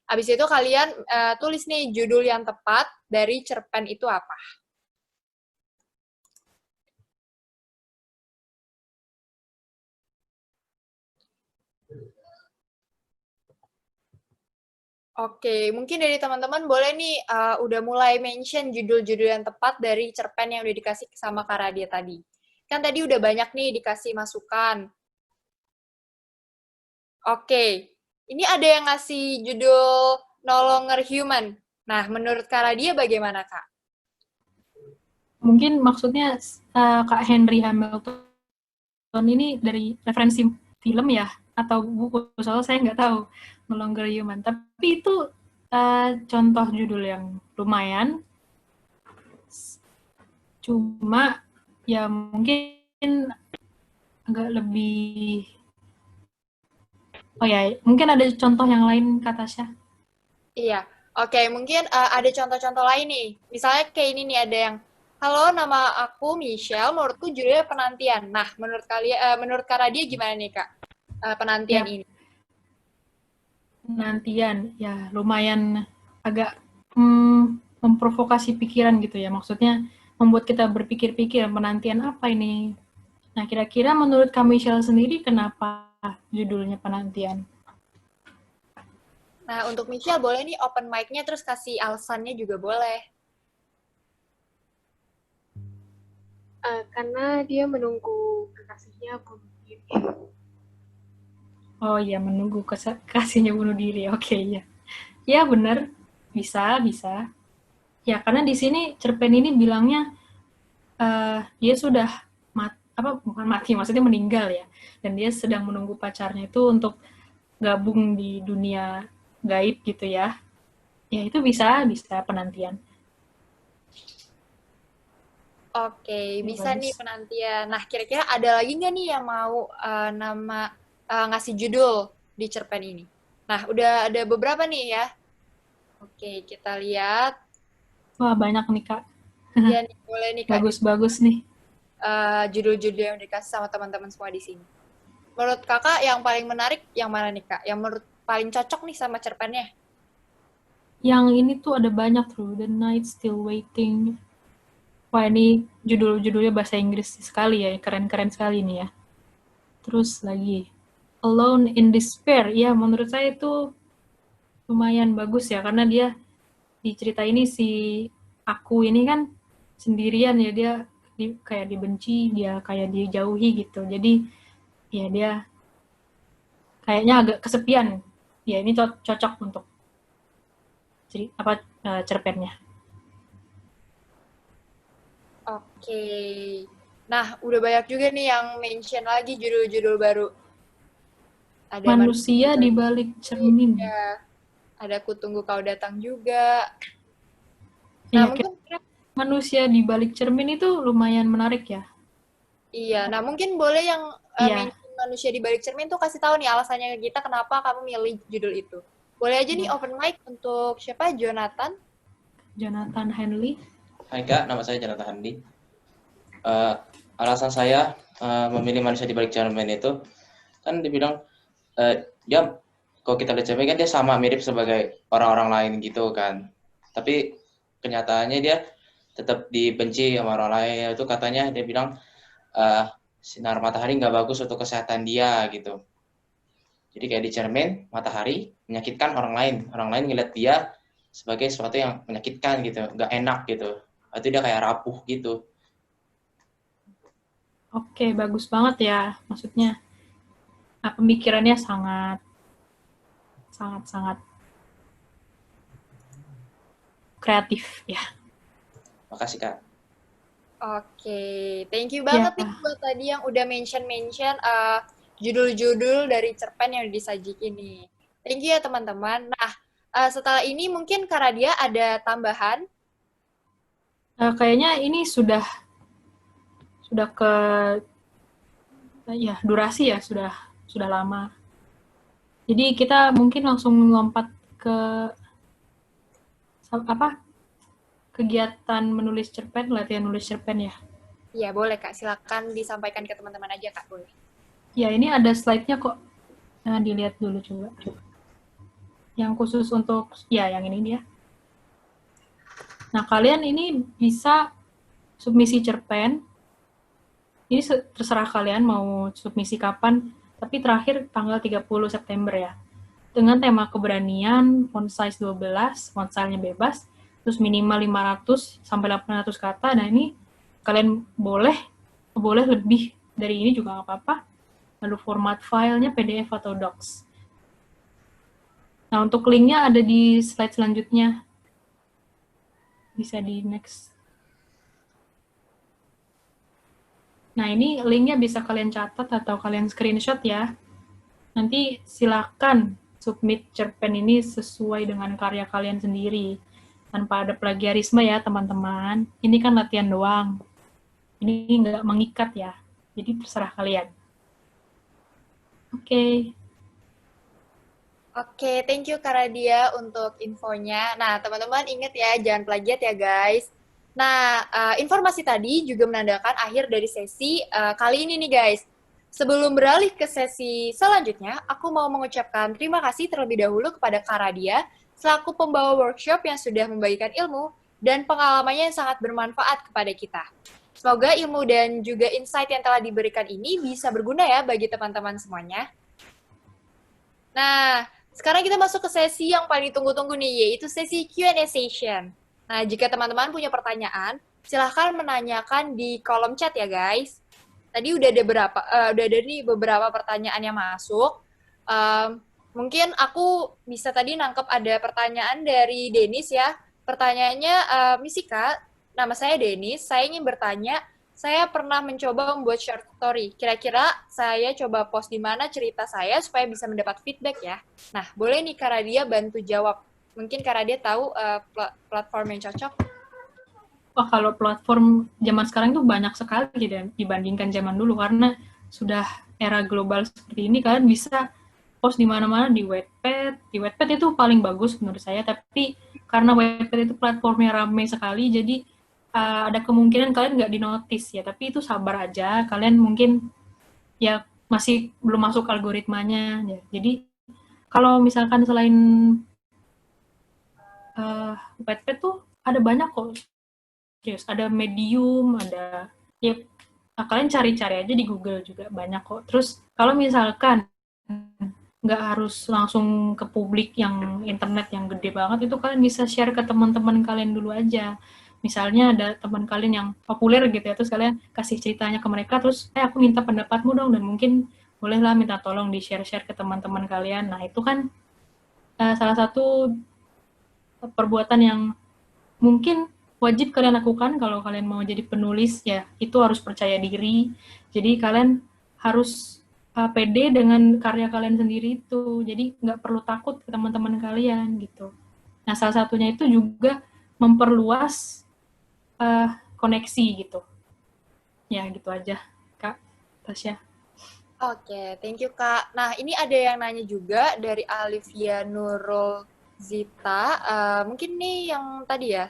Habis itu kalian tulis nih judul yang tepat dari cerpen itu apa. Oke, mungkin dari teman-teman boleh nih udah mulai mention judul-judul yang tepat dari cerpen yang udah dikasih sama Kak Radia tadi. Kan tadi udah banyak nih dikasih masukan. Oke, ini ada yang ngasih judul No Longer Human. Nah, menurut Kak Radia bagaimana, Kak? Mungkin maksudnya Kak Henry Hamilton ini dari referensi film ya atau buku, soalnya saya nggak tahu No Longer Human, tapi itu contoh judul yang lumayan, cuma ya mungkin agak lebih, oh ya mungkin ada contoh yang lain kata Tasya. Iya, oke, mungkin ada contoh-contoh lain nih. Misalnya kayak ini nih ada yang, halo nama aku Michelle, menurutku judulnya penantian. Nah, menurut kalian, menurut Kak Radia gimana nih Kak, penantian Ya, ini? penantian ya lumayan agak memprovokasi pikiran gitu ya, maksudnya membuat kita berpikir-pikir penantian apa ini. Nah, kira-kira menurut Kak Michelle sendiri kenapa judulnya penantian? Nah, untuk Michelle boleh nih open mic-nya terus kasih alasannya juga boleh. Karena dia menunggu kekasihnya bunuh diri. Oh iya, menunggu kasihnya bunuh diri. Oke, ya. Ya benar, bisa. Ya karena di sini cerpen ini bilangnya dia sudah bukan mati, maksudnya meninggal ya. Dan dia sedang menunggu pacarnya itu untuk gabung di dunia gaib gitu ya. Ya itu bisa penantian. Oke, Ya, bisa nih bagus. penantian. Nah, kira-kira ada lagi nggak nih yang mau ngasih judul di cerpen ini? Nah, udah ada beberapa nih ya. Oke, kita lihat. Wah, banyak nih, Kak. Iya nih, boleh nih Kak, Bagus-bagus nih. judul-judul yang dikasih sama teman-teman semua di sini. Menurut Kakak yang paling menarik yang mana nih Kak? Yang menurut paling cocok nih sama cerpennya? Yang ini tuh ada banyak tuh, The Night Still Waiting. Wah, ini judul-judulnya bahasa Inggris sekali ya, keren-keren sekali nih ya. Terus lagi, Alone in Despair. Ya, menurut saya itu lumayan bagus ya, karena dia di cerita ini si aku ini kan sendirian ya, dia kayak dibenci, dia kayak dijauhi gitu. Jadi, ya dia kayaknya agak kesepian. Ya, ini cocok untuk cerpennya. Oke. Nah, udah banyak juga nih yang mention lagi judul-judul baru. Ada Manusia di balik cermin. Ya, ada Ku Tunggu Kau Datang juga. Iya, Nah, mungkin manusia di balik cermin itu lumayan menarik ya. iya. Nah, mungkin boleh yang Iya, mention manusia di balik cermin tuh kasih tahu nih alasannya ke kita kenapa kamu milih judul itu. Boleh aja nih open mic untuk siapa? Jonathan. Jonathan Henley. Hai Kak, nama saya Jonathan Handi. Alasan saya memilih manusia di balik cermin itu kan dibilang dia, kalau kita lihat cermin kan dia sama mirip sebagai orang-orang lain gitu kan. Tapi kenyataannya dia tetap dibenci sama orang lain. Itu katanya dia bilang sinar matahari nggak bagus untuk kesehatan dia gitu. Jadi kayak di cermin matahari menyakitkan orang lain. Orang lain ngeliat dia sebagai sesuatu yang menyakitkan gitu, nggak enak gitu. Atau dia kayak rapuh gitu. Oke, bagus banget ya. Maksudnya, pemikirannya sangat kreatif ya. Makasih Kak. Oke, thank you banget nih buat tadi yang udah mention judul-judul dari cerpen yang disajikin nih. Thank you ya teman-teman. Nah, setelah ini mungkin Kak Radia ada tambahan. Kayaknya ini sudah ke ya durasi ya, sudah lama. Jadi kita mungkin langsung lompat ke kegiatan menulis cerpen, latihan nulis cerpen ya. Iya, boleh Kak. Silakan disampaikan ke teman-teman aja Kak, boleh. Ya, ini ada slide-nya kok. Nah, dilihat dulu coba. Yang khusus untuk, ya yang ini dia. Nah, kalian ini bisa submisi cerpen. Ini terserah kalian mau submisi kapan, tapi terakhir tanggal 30 September ya. Dengan tema keberanian, font size 12, font style-nya bebas, terus minimal 500 sampai 800 kata. Nah, ini kalian boleh lebih dari ini juga nggak apa-apa. Lalu format filenya PDF atau Docs. Nah, untuk linknya ada di slide selanjutnya. Bisa di next. Nah, ini linknya bisa kalian catat atau kalian screenshot ya. Nanti silakan submit cerpen ini sesuai dengan karya kalian sendiri. Tanpa ada plagiarisme ya, teman-teman. Ini kan latihan doang. Ini nggak mengikat ya. Jadi terserah kalian. Oke. Oke, thank you Kak Radia untuk infonya. Nah, teman-teman ingat ya, jangan plagiat ya guys. Nah, informasi tadi juga menandakan akhir dari sesi kali ini nih guys. Sebelum beralih ke sesi selanjutnya, aku mau mengucapkan terima kasih terlebih dahulu kepada Kak Radia, selaku pembawa workshop yang sudah membagikan ilmu dan pengalamannya yang sangat bermanfaat kepada kita. Semoga ilmu dan juga insight yang telah diberikan ini bisa berguna ya bagi teman-teman semuanya. Nah, sekarang kita masuk ke sesi yang paling ditunggu-tunggu nih, yaitu sesi Q&A session. Nah, jika teman-teman punya pertanyaan, silahkan menanyakan di kolom chat ya guys. Tadi udah ada nih beberapa pertanyaan yang masuk. Mungkin aku bisa tadi nangkep ada pertanyaan dari Denis ya. Pertanyaannya, Misika, nama saya Denis, saya ingin bertanya, saya pernah mencoba membuat short story. Kira-kira saya coba post di mana cerita saya supaya bisa mendapat feedback ya. Nah, boleh nih Kak Radia bantu jawab. Mungkin Kak Radia tahu platform yang cocok? Wah, kalau platform zaman sekarang tuh banyak sekali dibandingkan zaman dulu, karena sudah era global seperti ini, kalian bisa post di mana-mana di Wattpad. Di Wattpad itu paling bagus menurut saya, tapi karena Wattpad itu platformnya ramai sekali, jadi ada kemungkinan kalian nggak dinotis ya, tapi itu sabar aja, kalian mungkin ya masih belum masuk algoritmanya ya. Jadi kalau misalkan selain Wattpad tuh ada banyak kok, serius. Ada Medium, ada ya kalian cari-cari aja di Google juga banyak kok. Terus kalau misalkan nggak harus langsung ke publik yang internet yang gede banget, itu kalian bisa share ke teman-teman kalian dulu aja. Misalnya ada teman kalian yang populer gitu ya, terus kalian kasih ceritanya ke mereka, terus aku minta pendapatmu dong, dan mungkin bolehlah minta tolong di share-share ke teman-teman kalian. Nah itu kan salah satu perbuatan yang mungkin wajib kalian lakukan kalau kalian mau jadi penulis ya, itu harus percaya diri. Jadi kalian harus pede dengan karya kalian sendiri itu. Jadi nggak perlu takut ke teman-teman kalian gitu. Nah salah satunya itu juga memperluas koneksi gitu. Ya gitu aja Kak Tasya. Oke, thank you Kak. Nah, ini ada yang nanya juga dari Alivia Nurul Zita. Mungkin nih yang tadi ya,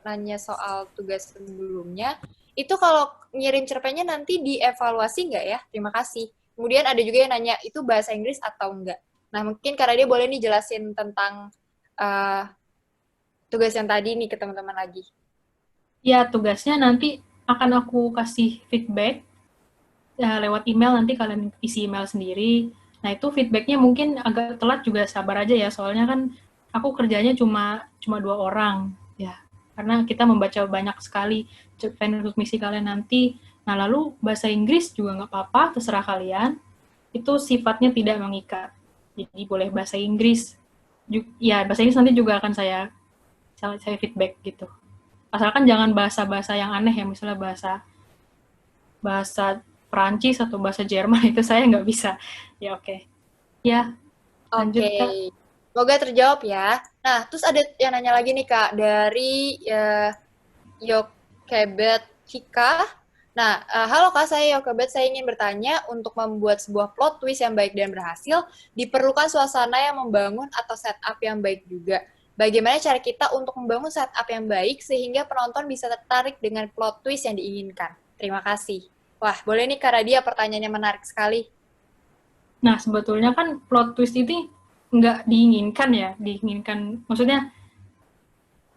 nanya soal tugas sebelumnya. Itu kalau ngirim cerpennya nanti dievaluasi nggak ya? Terima kasih. Kemudian ada juga yang nanya, itu bahasa Inggris atau enggak? Nah, mungkin karena dia boleh nih jelasin tentang tugas yang tadi nih ke teman-teman lagi. Ya, tugasnya nanti akan aku kasih feedback lewat email, nanti kalian isi email sendiri. Nah itu feedbacknya mungkin agak telat juga, sabar aja ya, soalnya kan aku kerjanya cuma 2 orang ya, karena kita membaca banyak sekali cerpen untuk misi kalian nanti. Nah lalu bahasa Inggris juga nggak apa-apa, terserah kalian, itu sifatnya tidak mengikat, jadi boleh bahasa Inggris ya, bahasa Inggris nanti juga akan saya feedback gitu, asalkan jangan bahasa-bahasa yang aneh ya, misalnya bahasa Perancis atau bahasa Jerman, itu saya nggak bisa. Ya oke. Ya, lanjut Kak. Semoga terjawab ya. Nah, terus ada yang nanya lagi nih Kak, dari Yokebet Hika. Nah, halo Kak, saya Yokebet. Saya ingin bertanya, untuk membuat sebuah plot twist yang baik dan berhasil, diperlukan suasana yang membangun atau setup yang baik juga. Bagaimana cara kita untuk membangun setup yang baik sehingga penonton bisa tertarik dengan plot twist yang diinginkan? Terima kasih. Wah, boleh nih Kak Radia, pertanyaannya menarik sekali. Nah, sebetulnya kan plot twist ini nggak diinginkan ya, diinginkan, maksudnya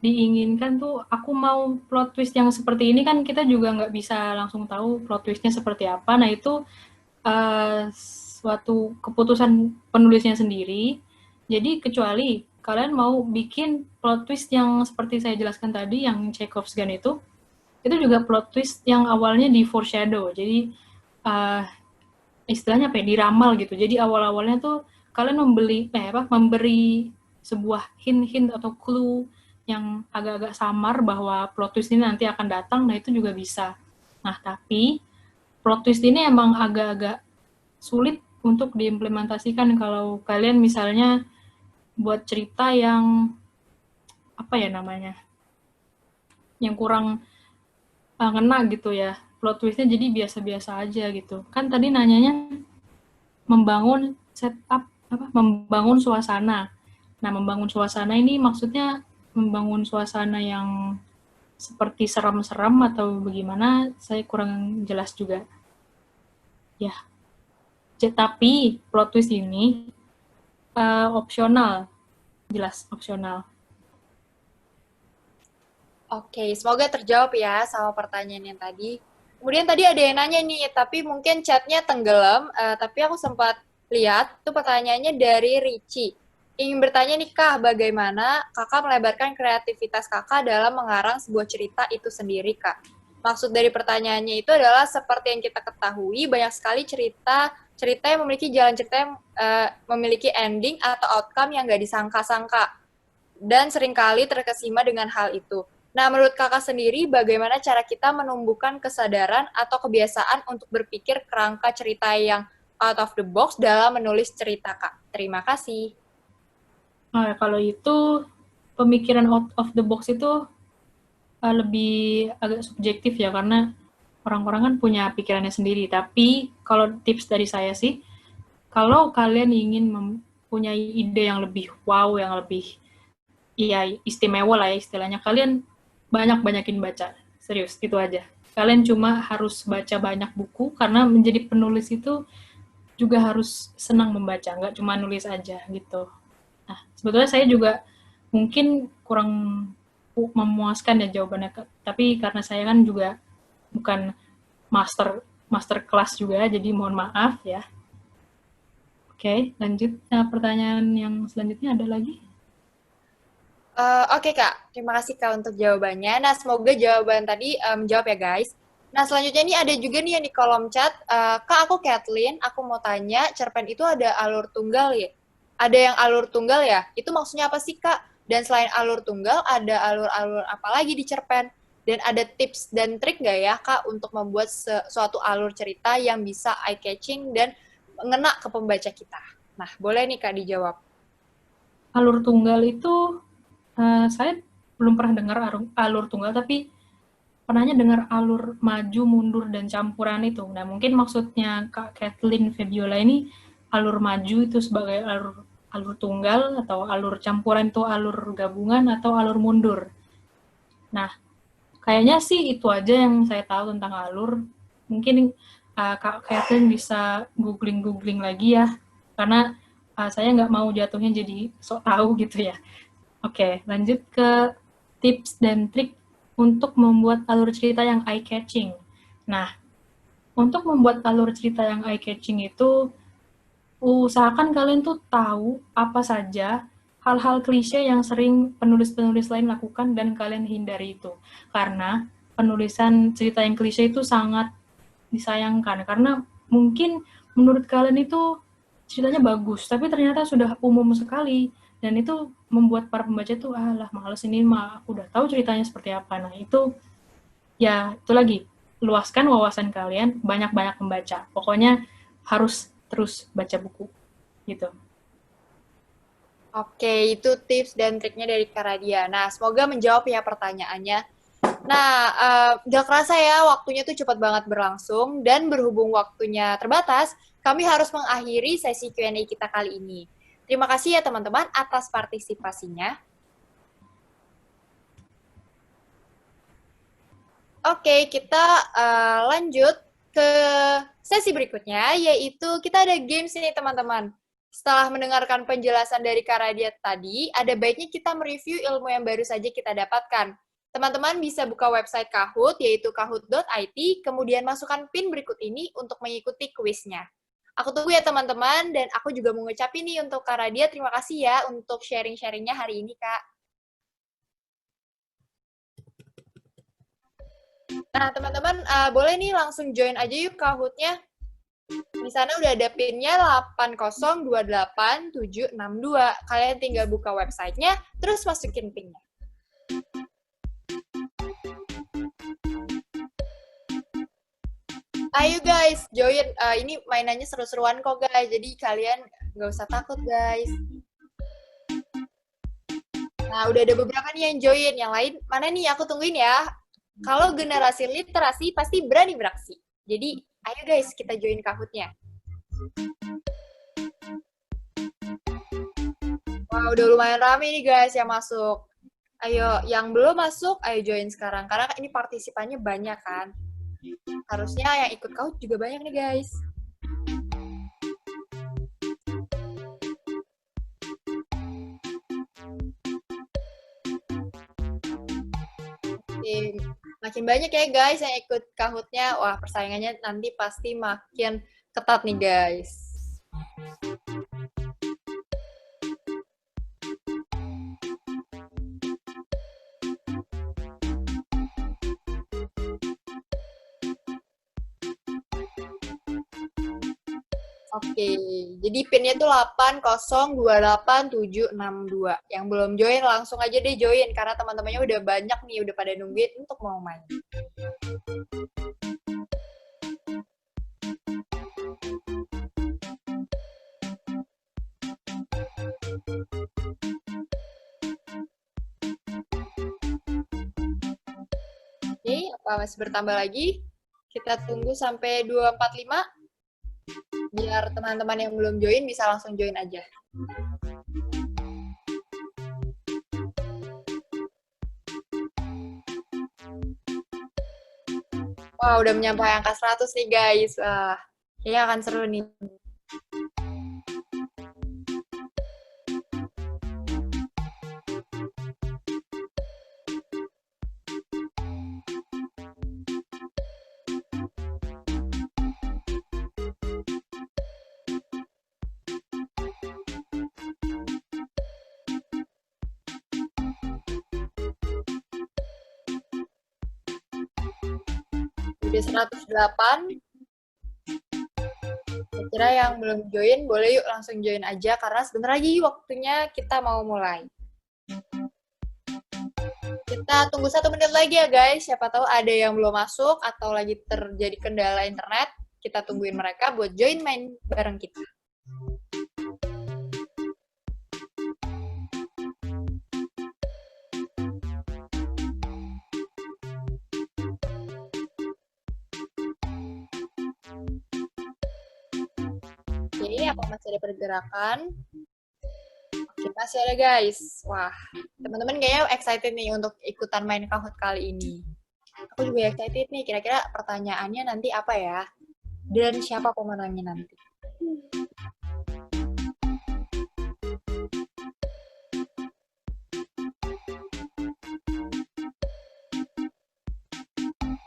diinginkan tuh aku mau plot twist yang seperti ini, kan kita juga nggak bisa langsung tahu plot twistnya seperti apa. Nah, itu suatu keputusan penulisnya sendiri. Jadi, kecuali kalian mau bikin plot twist yang seperti saya jelaskan tadi, yang Chekhov's gun itu juga plot twist yang awalnya di foreshadow. Jadi istilahnya apa ya, diramal gitu. Jadi awal-awalnya tuh kalian memberi sebuah hint atau clue yang agak-agak samar bahwa plot twist ini nanti akan datang. Nah itu juga bisa. Nah tapi plot twist ini emang agak-agak sulit untuk diimplementasikan kalau kalian misalnya buat cerita yang apa ya namanya, yang kurang ngena gitu ya, plot twistnya jadi biasa-biasa aja gitu. Kan tadi nanyanya membangun setup, membangun suasana. Nah, membangun suasana ini maksudnya membangun suasana yang seperti seram-seram atau bagaimana, saya kurang jelas juga. Ya, tapi plot twist ini opsional, jelas opsional. Oke, semoga terjawab ya sama pertanyaan yang tadi. Kemudian tadi ada yang nanya nih, tapi mungkin chatnya tenggelam, tapi aku sempat lihat, itu pertanyaannya dari Ricci. Ingin bertanya nih Kak, bagaimana Kakak melebarkan kreativitas Kakak dalam mengarang sebuah cerita itu sendiri Kak? Maksud dari pertanyaannya itu adalah seperti yang kita ketahui, banyak sekali cerita yang memiliki jalan cerita yang memiliki ending atau outcome yang nggak disangka-sangka. Dan seringkali terkesima dengan hal itu. Nah, menurut Kakak sendiri, bagaimana cara kita menumbuhkan kesadaran atau kebiasaan untuk berpikir kerangka cerita yang out of the box dalam menulis cerita, Kak? Terima kasih. Nah, kalau itu, pemikiran out of the box itu lebih agak subjektif ya, karena orang-orang kan punya pikirannya sendiri. Tapi, kalau tips dari saya sih, kalau kalian ingin mempunyai ide yang lebih wow, yang lebih istimewa lah ya istilahnya, kalian banyakin baca. Serius, itu aja. Kalian cuma harus baca banyak buku, karena menjadi penulis itu juga harus senang membaca, nggak cuma nulis aja gitu. Nah, sebetulnya saya juga mungkin kurang memuaskan ya jawabannya, tapi karena saya kan juga bukan master kelas juga, jadi mohon maaf ya. Oke, lanjut. Nah, pertanyaan yang selanjutnya ada lagi? Oke Kak, terima kasih Kak untuk jawabannya. Nah, semoga jawaban tadi menjawab ya guys. Nah, selanjutnya ini ada juga nih yang di kolom chat. Kak, aku Kathleen, aku mau tanya, cerpen itu ada alur tunggal ya? Ada yang alur tunggal ya? Itu maksudnya apa sih Kak? Dan selain alur tunggal, ada alur-alur apa lagi di cerpen? Dan ada tips dan trik nggak ya Kak untuk membuat suatu alur cerita yang bisa eye-catching dan ngena ke pembaca kita? Nah, boleh nih Kak dijawab. Alur tunggal itu, saya belum pernah dengar alur tunggal, tapi pernahnya dengar alur maju, mundur, dan campuran itu. Nah, mungkin maksudnya Kak Kathleen Febiola ini alur maju itu sebagai alur tunggal, atau alur campuran itu alur gabungan, atau alur mundur. Nah, kayaknya sih itu aja yang saya tahu tentang alur. Mungkin Kak Kathleen bisa googling lagi ya, karena saya nggak mau jatuhnya jadi sok tahu gitu ya. Oke, lanjut ke tips dan trik untuk membuat alur cerita yang eye-catching. Nah, untuk membuat alur cerita yang eye-catching itu, usahakan kalian tuh tahu apa saja hal-hal klise yang sering penulis-penulis lain lakukan dan kalian hindari itu. Karena penulisan cerita yang klise itu sangat disayangkan, karena mungkin menurut kalian itu ceritanya bagus, tapi ternyata sudah umum sekali, dan itu membuat para pembaca tuh, alah males ini mah, aku udah tahu ceritanya seperti apa. Nah itu, ya itu lagi, luaskan wawasan kalian, banyak-banyak membaca. Pokoknya harus terus baca buku, gitu. Oke, itu tips dan triknya dari Karadia. Nah, semoga menjawab ya pertanyaannya. Nah, gak kerasa ya, waktunya tuh cepat banget berlangsung, dan berhubung waktunya terbatas, kami harus mengakhiri sesi Q&A kita kali ini. Terima kasih ya teman-teman atas partisipasinya. Oke, kita lanjut ke sesi berikutnya, yaitu kita ada games ini teman-teman. Setelah mendengarkan penjelasan dari Karadia tadi, ada baiknya kita mereview ilmu yang baru saja kita dapatkan. Teman-teman bisa buka website Kahoot, yaitu kahoot.it, kemudian masukkan pin berikut ini untuk mengikuti kuisnya. Aku tunggu ya teman-teman, dan aku juga mau ngucapin nih untuk Karadia, terima kasih ya untuk sharing-sharingnya hari ini, Kak. Nah, teman-teman, boleh nih langsung join aja yuk Kahoot-nya. Di sana udah ada PIN-nya 8028762. Kalian tinggal buka website-nya, terus masukin PIN-nya. Ayo guys, join. Ini mainannya seru-seruan kok guys, jadi kalian nggak usah takut guys. Nah, udah ada beberapa nih yang join. Yang lain, mana nih? Aku tungguin ya. Kalau generasi literasi, pasti berani beraksi. Jadi, ayo guys, kita join Kahoot-nya. Wah, udah lumayan rame nih guys yang masuk. Ayo, yang belum masuk, ayo join sekarang. Karena ini partisipannya banyak kan. Harusnya yang ikut Kahoot juga banyak nih guys. Oke, makin banyak ya guys yang ikut Kahoot-nya. Wah, persaingannya nanti pasti makin ketat nih guys. Oke, jadi PIN-nya tuh 8028762. Yang belum join langsung aja deh join karena teman-temannya udah banyak nih, udah pada nungguin untuk mau main. Oke, apa masih bertambah lagi? Kita tunggu sampai 245. biar teman-teman yang belum join bisa langsung join aja. Wah, udah menyampai angka 100 nih guys. Wah, kayaknya akan seru nih. Udah 108. Kira yang belum join, boleh yuk langsung join aja, karena sebentar lagi waktunya kita mau mulai. Kita tunggu 1 menit lagi ya guys, siapa tahu ada yang belum masuk atau lagi terjadi kendala internet, kita tungguin mereka buat join main bareng kita. Oke, apa masih ada pergerakan? Oke, masih ada guys. Wah, teman-teman kayaknya excited nih untuk ikutan main Kahoot kali ini. Aku juga excited nih, kira-kira pertanyaannya nanti apa ya? Dan siapa pemenangnya nanti?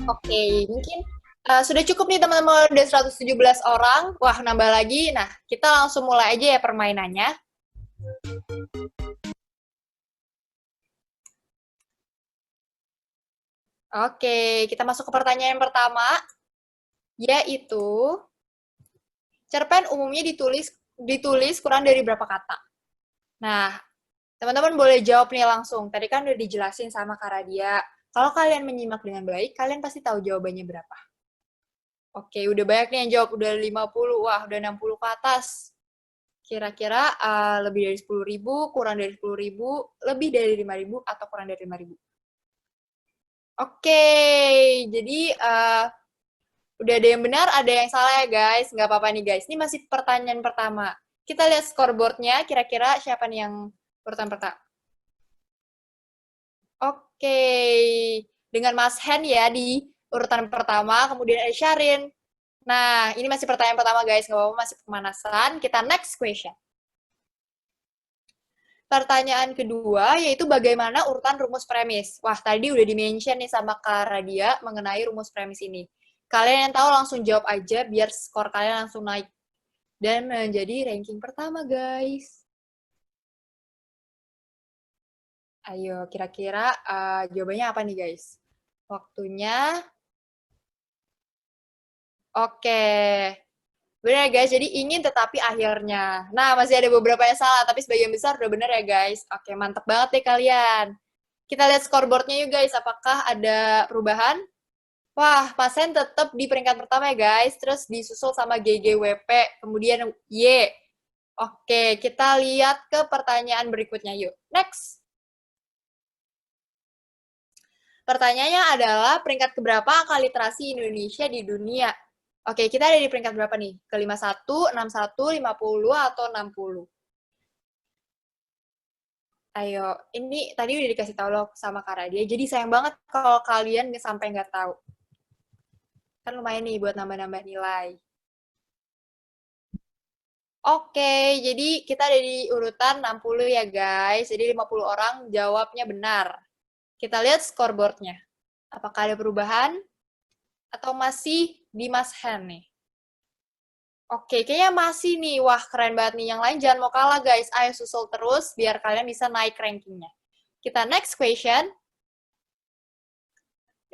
Oke, mungkin sudah cukup nih teman-teman, udah 117 orang. Wah, nambah lagi. Nah, kita langsung mulai aja ya permainannya. Oke, kita masuk ke pertanyaan pertama, yaitu cerpen umumnya ditulis kurang dari berapa kata? Nah, teman-teman boleh jawab nih langsung. Tadi kan udah dijelasin sama Kak Radia. Kalau kalian menyimak dengan baik, kalian pasti tahu jawabannya berapa. Oke, udah banyak nih yang jawab. Udah 50, wah udah 60 ke atas. Kira-kira lebih dari 10.000, kurang dari 10.000, lebih dari 5.000, atau kurang dari 5.000? Oke, jadi udah ada yang benar, ada yang salah ya guys. Nggak apa-apa nih guys. Ini masih pertanyaan pertama. Kita lihat scoreboardnya, kira-kira siapa nih yang urutan pertama? Oke, dengan Mas Hen ya di urutan pertama, kemudian ada Syarin. Nah, ini masih pertanyaan pertama guys, nggak apa-apa, masih pemanasan. Kita next question. Pertanyaan kedua, yaitu bagaimana urutan rumus premis. Wah, tadi udah di-mention nih sama Kak Radia mengenai rumus premis ini. Kalian yang tahu langsung jawab aja, biar skor kalian langsung naik. Dan menjadi ranking pertama, guys. Ayo, kira-kira jawabannya apa nih, guys? Waktunya. Oke. Benar ya guys, jadi ingin tetapi akhirnya. Nah, masih ada beberapa yang salah, tapi sebagian besar udah benar ya guys. Oke, mantep banget deh kalian. Kita lihat scoreboardnya yuk guys, apakah ada perubahan? Wah, Pasen tetap di peringkat pertama ya guys, terus disusul sama GGWP, kemudian Y. Oke, kita lihat ke pertanyaan berikutnya yuk. Next. Pertanyaannya adalah peringkat keberapa angka literasi Indonesia di dunia? Oke, kita ada di peringkat berapa nih? Ke 51, 61, 50, atau 60? Ayo, ini tadi udah dikasih tahu loh sama Kak Radia, jadi sayang banget kalau kalian sampai nggak tahu. Kan lumayan nih buat nambah-nambah nilai. Oke, jadi kita ada di urutan 60 ya guys, jadi 50 orang jawabnya benar. Kita lihat scoreboardnya. Apakah ada perubahan? Atau masih di Mas Hen nih? Oke, kayaknya masih nih. Wah, keren banget nih. Yang lain jangan mau kalah, guys. Ayo susul terus biar kalian bisa naik rankingnya. Kita next question.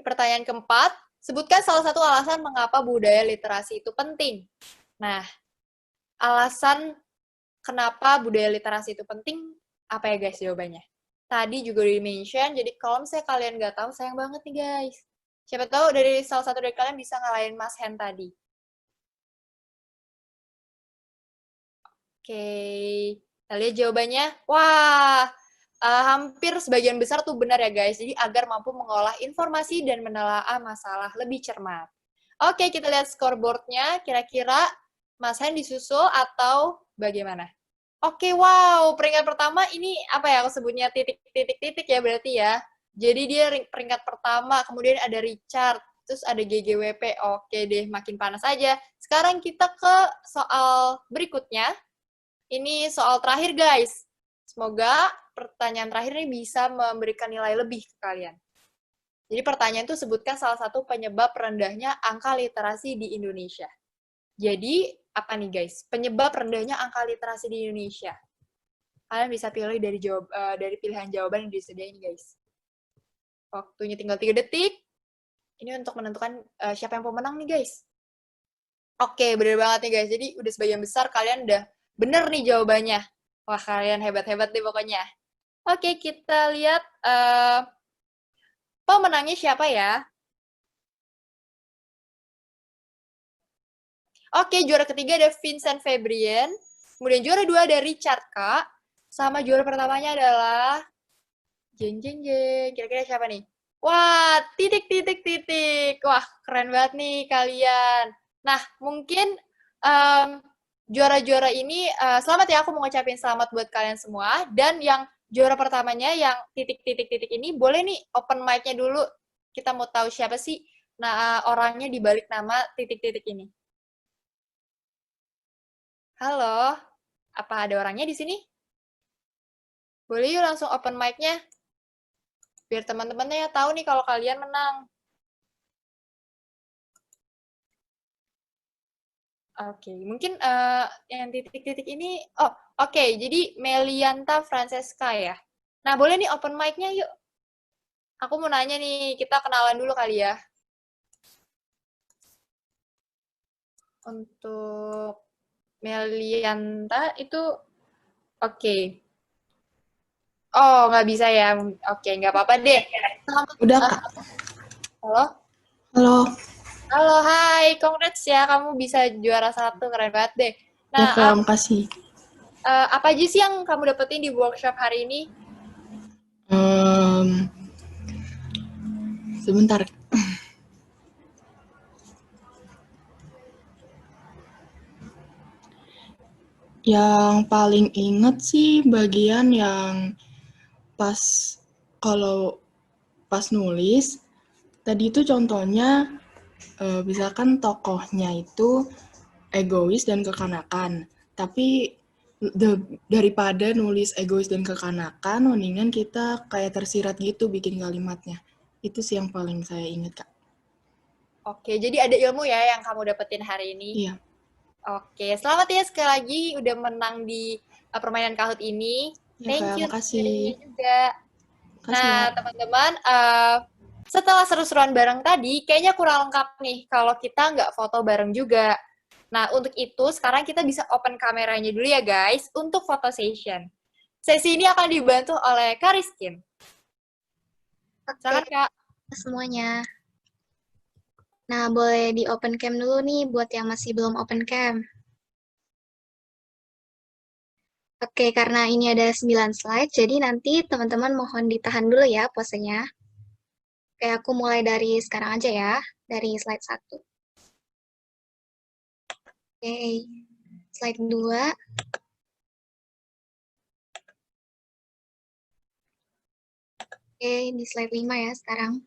Pertanyaan keempat. Sebutkan salah satu alasan mengapa budaya literasi itu penting. Nah, alasan kenapa budaya literasi itu penting, apa ya guys jawabannya? Tadi juga udah di-mention, jadi kalau misalnya kalian nggak tahu, sayang banget nih guys. Siapa tahu dari salah satu dari kalian bisa ngalahin Mas Hen tadi. Oke, kita lihat jawabannya. Wah, hampir sebagian besar tuh benar ya guys. Jadi agar mampu mengolah informasi dan menelaah masalah lebih cermat. Oke, kita lihat scoreboardnya. Kira-kira Mas Hen disusul atau bagaimana? Oke, wow. Peringkat pertama ini apa ya aku sebutnya titik-titik-titik ya berarti ya. Jadi dia peringkat pertama, kemudian ada Richard, terus ada GGWP. Oke deh, makin panas aja. Sekarang kita ke soal berikutnya. Ini soal terakhir, guys. Semoga pertanyaan terakhir ini bisa memberikan nilai lebih ke kalian. Jadi pertanyaan itu sebutkan salah satu penyebab rendahnya angka literasi di Indonesia. Jadi, apa nih guys? Penyebab rendahnya angka literasi di Indonesia. Kalian bisa pilih dari pilihan jawaban yang disediain, guys. Waktunya tinggal 3 detik. Ini untuk menentukan siapa yang pemenang nih, guys. Oke, bener banget nih, guys. Jadi, udah sebagian besar kalian udah bener nih jawabannya. Wah, kalian hebat-hebat deh pokoknya. Oke, kita lihat pemenangnya siapa ya? Oke, juara ketiga ada Vincent Febrien. Kemudian juara 2 ada Richard K. Sama juara pertamanya adalah jeng jeng jeng. Kira-kira siapa nih? Wah, titik. Wah, keren banget nih kalian. Nah, mungkin juara-juara ini selamat ya, aku mau ngucapin selamat buat kalian semua. Dan yang juara pertamanya yang titik ini boleh nih open mic-nya dulu. Kita mau tahu siapa sih orangnya di balik nama titik ini. Halo, apa ada orangnya di sini? Boleh yuk langsung open mic-nya. Biar teman-temannya tahu nih kalau kalian menang. Oke, mungkin yang titik ini, oke, jadi Melianta Francesca ya. Nah, boleh nih open mic-nya yuk. Aku mau nanya nih, kita kenalan dulu kali ya. Untuk Melianta itu, oke. Oh, nggak bisa ya. Oke, nggak apa-apa deh. Udah, Kak. Halo? Halo. Halo, hai. Congrats ya, kamu bisa juara 1. Keren banget deh. Ya, Nah, Kak, makasih. apa aja sih yang kamu dapetin di workshop hari ini? Sebentar. Yang paling inget sih bagian yang pas nulis, tadi itu contohnya misalkan tokohnya itu egois dan kekanakan, tapi daripada nulis egois dan kekanakan, mendingan kita kayak tersirat gitu bikin kalimatnya. Itu sih yang paling saya ingat, Kak. Oke, jadi ada ilmu ya yang kamu dapetin hari ini? Iya. Oke, selamat ya sekali lagi udah menang di permainan Kahoot ini. Ya, Thank Kak, you makasih. juga. Makasih, Nah, ya. teman-teman, setelah seru-seruan bareng tadi, kayaknya kurang lengkap nih kalau kita nggak foto bareng juga. Nah, untuk itu sekarang kita bisa open kameranya dulu ya guys, untuk foto session. Sesi ini akan dibantu oleh Kariskin. Silakan, Kak. Semuanya. Nah, boleh di open cam dulu nih buat yang masih belum open cam. Oke, karena ini ada 9 slide, jadi nanti teman-teman mohon ditahan dulu ya posenya. Oke, aku mulai dari sekarang aja ya, dari slide 1. Oke, slide 2. Oke, di slide 5 ya sekarang.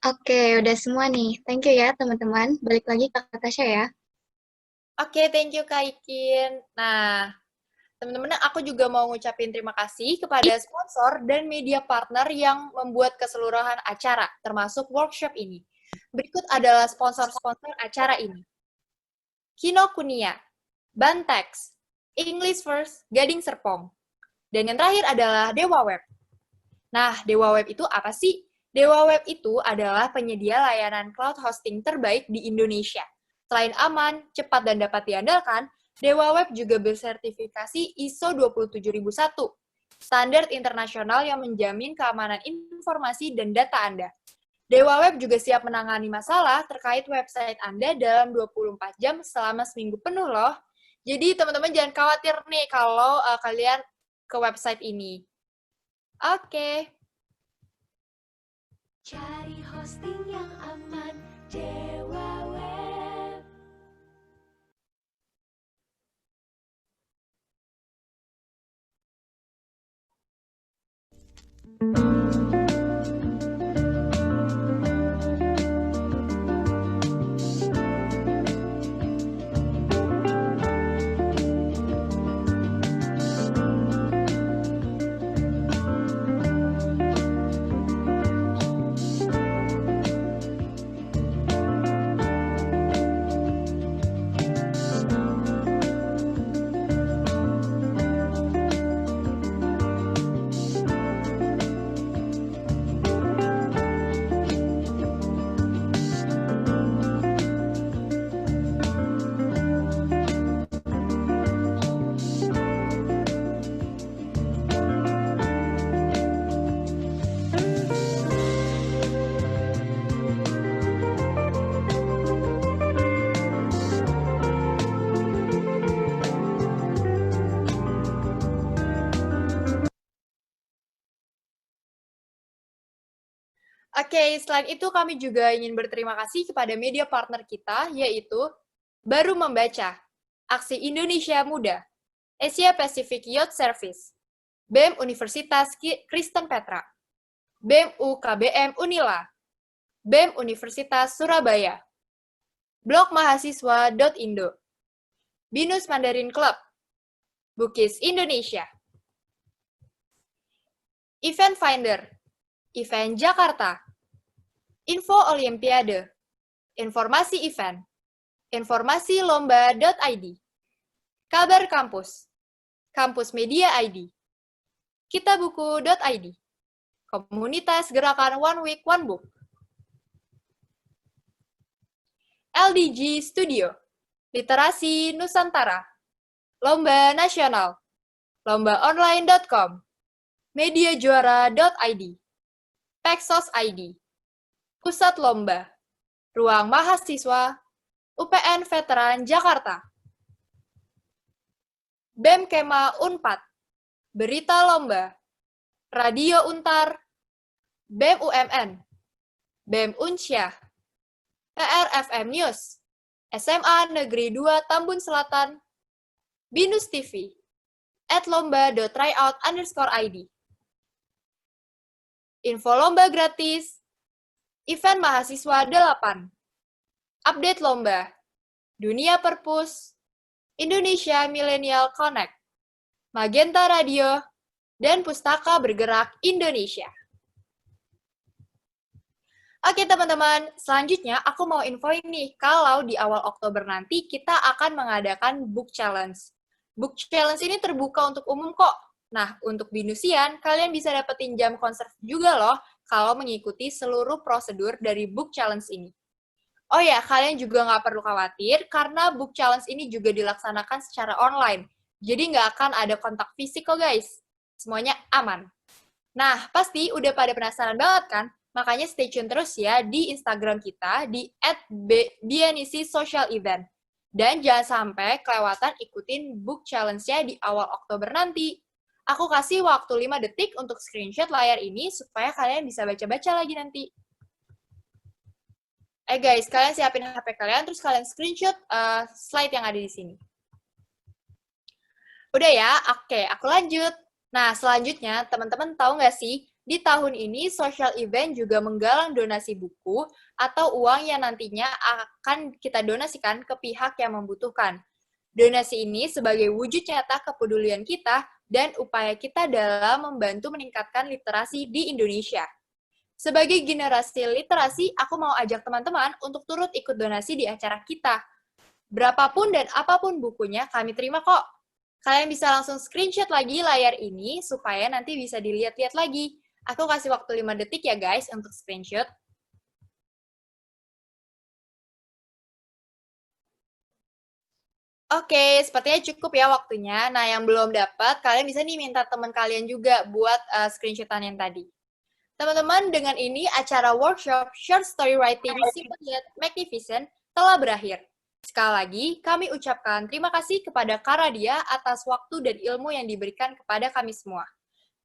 Oke, udah semua nih. Thank you ya teman-teman. Balik lagi ke Natasha ya. Oke, thank you Kak Ikin. Nah, teman-teman, aku juga mau ngucapin terima kasih kepada sponsor dan media partner yang membuat keseluruhan acara, termasuk workshop ini. Berikut adalah sponsor-sponsor acara ini. Kinokuniya, Bantex, English First, Gading Serpong. Dan yang terakhir adalah Dewa Web. Nah, Dewa Web itu apa sih? Dewa Web itu adalah penyedia layanan cloud hosting terbaik di Indonesia. Selain aman, cepat, dan dapat diandalkan, Dewa Web juga bersertifikasi ISO 27001, standar internasional yang menjamin keamanan informasi dan data Anda. Dewa Web juga siap menangani masalah terkait website Anda dalam 24 jam selama seminggu penuh loh. Jadi teman-teman jangan khawatir nih kalau kalian ke website ini. Oke. Cari hosting yang aman, Dewa Web. Oke, selain itu kami juga ingin berterima kasih kepada media partner kita, yaitu Baru Membaca, Aksi Indonesia Muda, Asia Pacific Youth Service, BEM Universitas Kristen Petra, BEM UKBM Unila, BEM Universitas Surabaya, Blog Mahasiswa.indo, Binus Mandarin Club, Bukis Indonesia, Event Finder, Event Jakarta, Info Olimpiade, Informasi Event, Informasi Lomba.id, Kabar Kampus, Kampus Media ID, Kitabuku.id, Komunitas Gerakan One Week One Book, LDG Studio, Literasi Nusantara, Lomba Nasional, lombaonline.com, mediajuara.id, Pexos ID, Pusat Lomba, Ruang Mahasiswa, UPN Veteran Jakarta, BEM Kema Unpad, Berita Lomba, Radio Untar, BEM UMN, BEM Unsyah, PRFM News, SMA Negeri 2 Tambun Selatan, Binus TV, @lomba.tryout_id, Info Lomba Gratis, Event Mahasiswa 8, Update Lomba, Dunia Perpus, Indonesia Millennial Connect, Magenta Radio, dan Pustaka Bergerak Indonesia. Oke teman-teman, selanjutnya aku mau infoin nih, kalau di awal Oktober nanti kita akan mengadakan Book Challenge. Book Challenge ini terbuka untuk umum kok. Nah, untuk Binusian, kalian bisa dapetin jam konserv juga loh, kalau mengikuti seluruh prosedur dari Book Challenge ini. Oh ya, kalian juga nggak perlu khawatir, karena Book Challenge ini juga dilaksanakan secara online. Jadi nggak akan ada kontak fisik kok guys. Semuanya aman. Nah, pasti udah pada penasaran banget kan? Makanya stay tune terus ya di Instagram kita di @bianisisocialevent. Dan jangan sampai kelewatan ikutin Book Challenge-nya di awal Oktober nanti. Aku kasih waktu 5 detik untuk screenshot layar ini supaya kalian bisa baca-baca lagi nanti. Guys, kalian siapin HP kalian, terus kalian screenshot slide yang ada di sini. Udah ya? Oke, aku lanjut. Nah, selanjutnya, teman-teman tahu nggak sih, di tahun ini Social Event juga menggalang donasi buku atau uang yang nantinya akan kita donasikan ke pihak yang membutuhkan. Donasi ini sebagai wujud nyata kepedulian kita dan upaya kita dalam membantu meningkatkan literasi di Indonesia. Sebagai generasi literasi, aku mau ajak teman-teman untuk turut ikut donasi di acara kita. Berapapun dan apapun bukunya, kami terima kok. Kalian bisa langsung screenshot lagi layar ini supaya nanti bisa dilihat-lihat lagi. Aku kasih waktu 5 detik ya guys untuk screenshot. Oke, sepertinya cukup ya waktunya. Nah, yang belum dapat, kalian bisa nih minta teman kalian juga buat screenshotan yang tadi. Teman-teman, dengan ini acara workshop Short Story Writing Simple Yet Magnificent telah berakhir. Sekali lagi, kami ucapkan terima kasih kepada Kak Radia atas waktu dan ilmu yang diberikan kepada kami semua.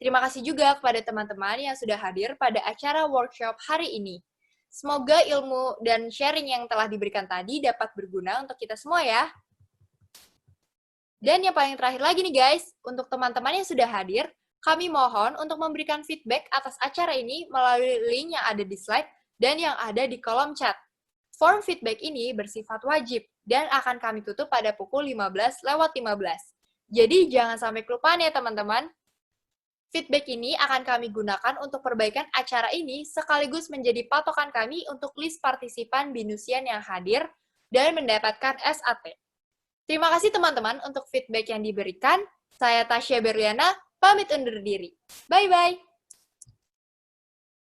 Terima kasih juga kepada teman-teman yang sudah hadir pada acara workshop hari ini. Semoga ilmu dan sharing yang telah diberikan tadi dapat berguna untuk kita semua ya. Dan yang paling terakhir lagi nih guys, untuk teman-teman yang sudah hadir, kami mohon untuk memberikan feedback atas acara ini melalui link yang ada di slide dan yang ada di kolom chat. Form feedback ini bersifat wajib dan akan kami tutup pada pukul 15:15. Jadi jangan sampai kelupaan ya teman-teman. Feedback ini akan kami gunakan untuk perbaikan acara ini sekaligus menjadi patokan kami untuk list partisipan BINUSIAN yang hadir dan mendapatkan SAT. Terima kasih teman-teman untuk feedback yang diberikan. Saya Tasya Berliana, pamit undur diri. Bye-bye.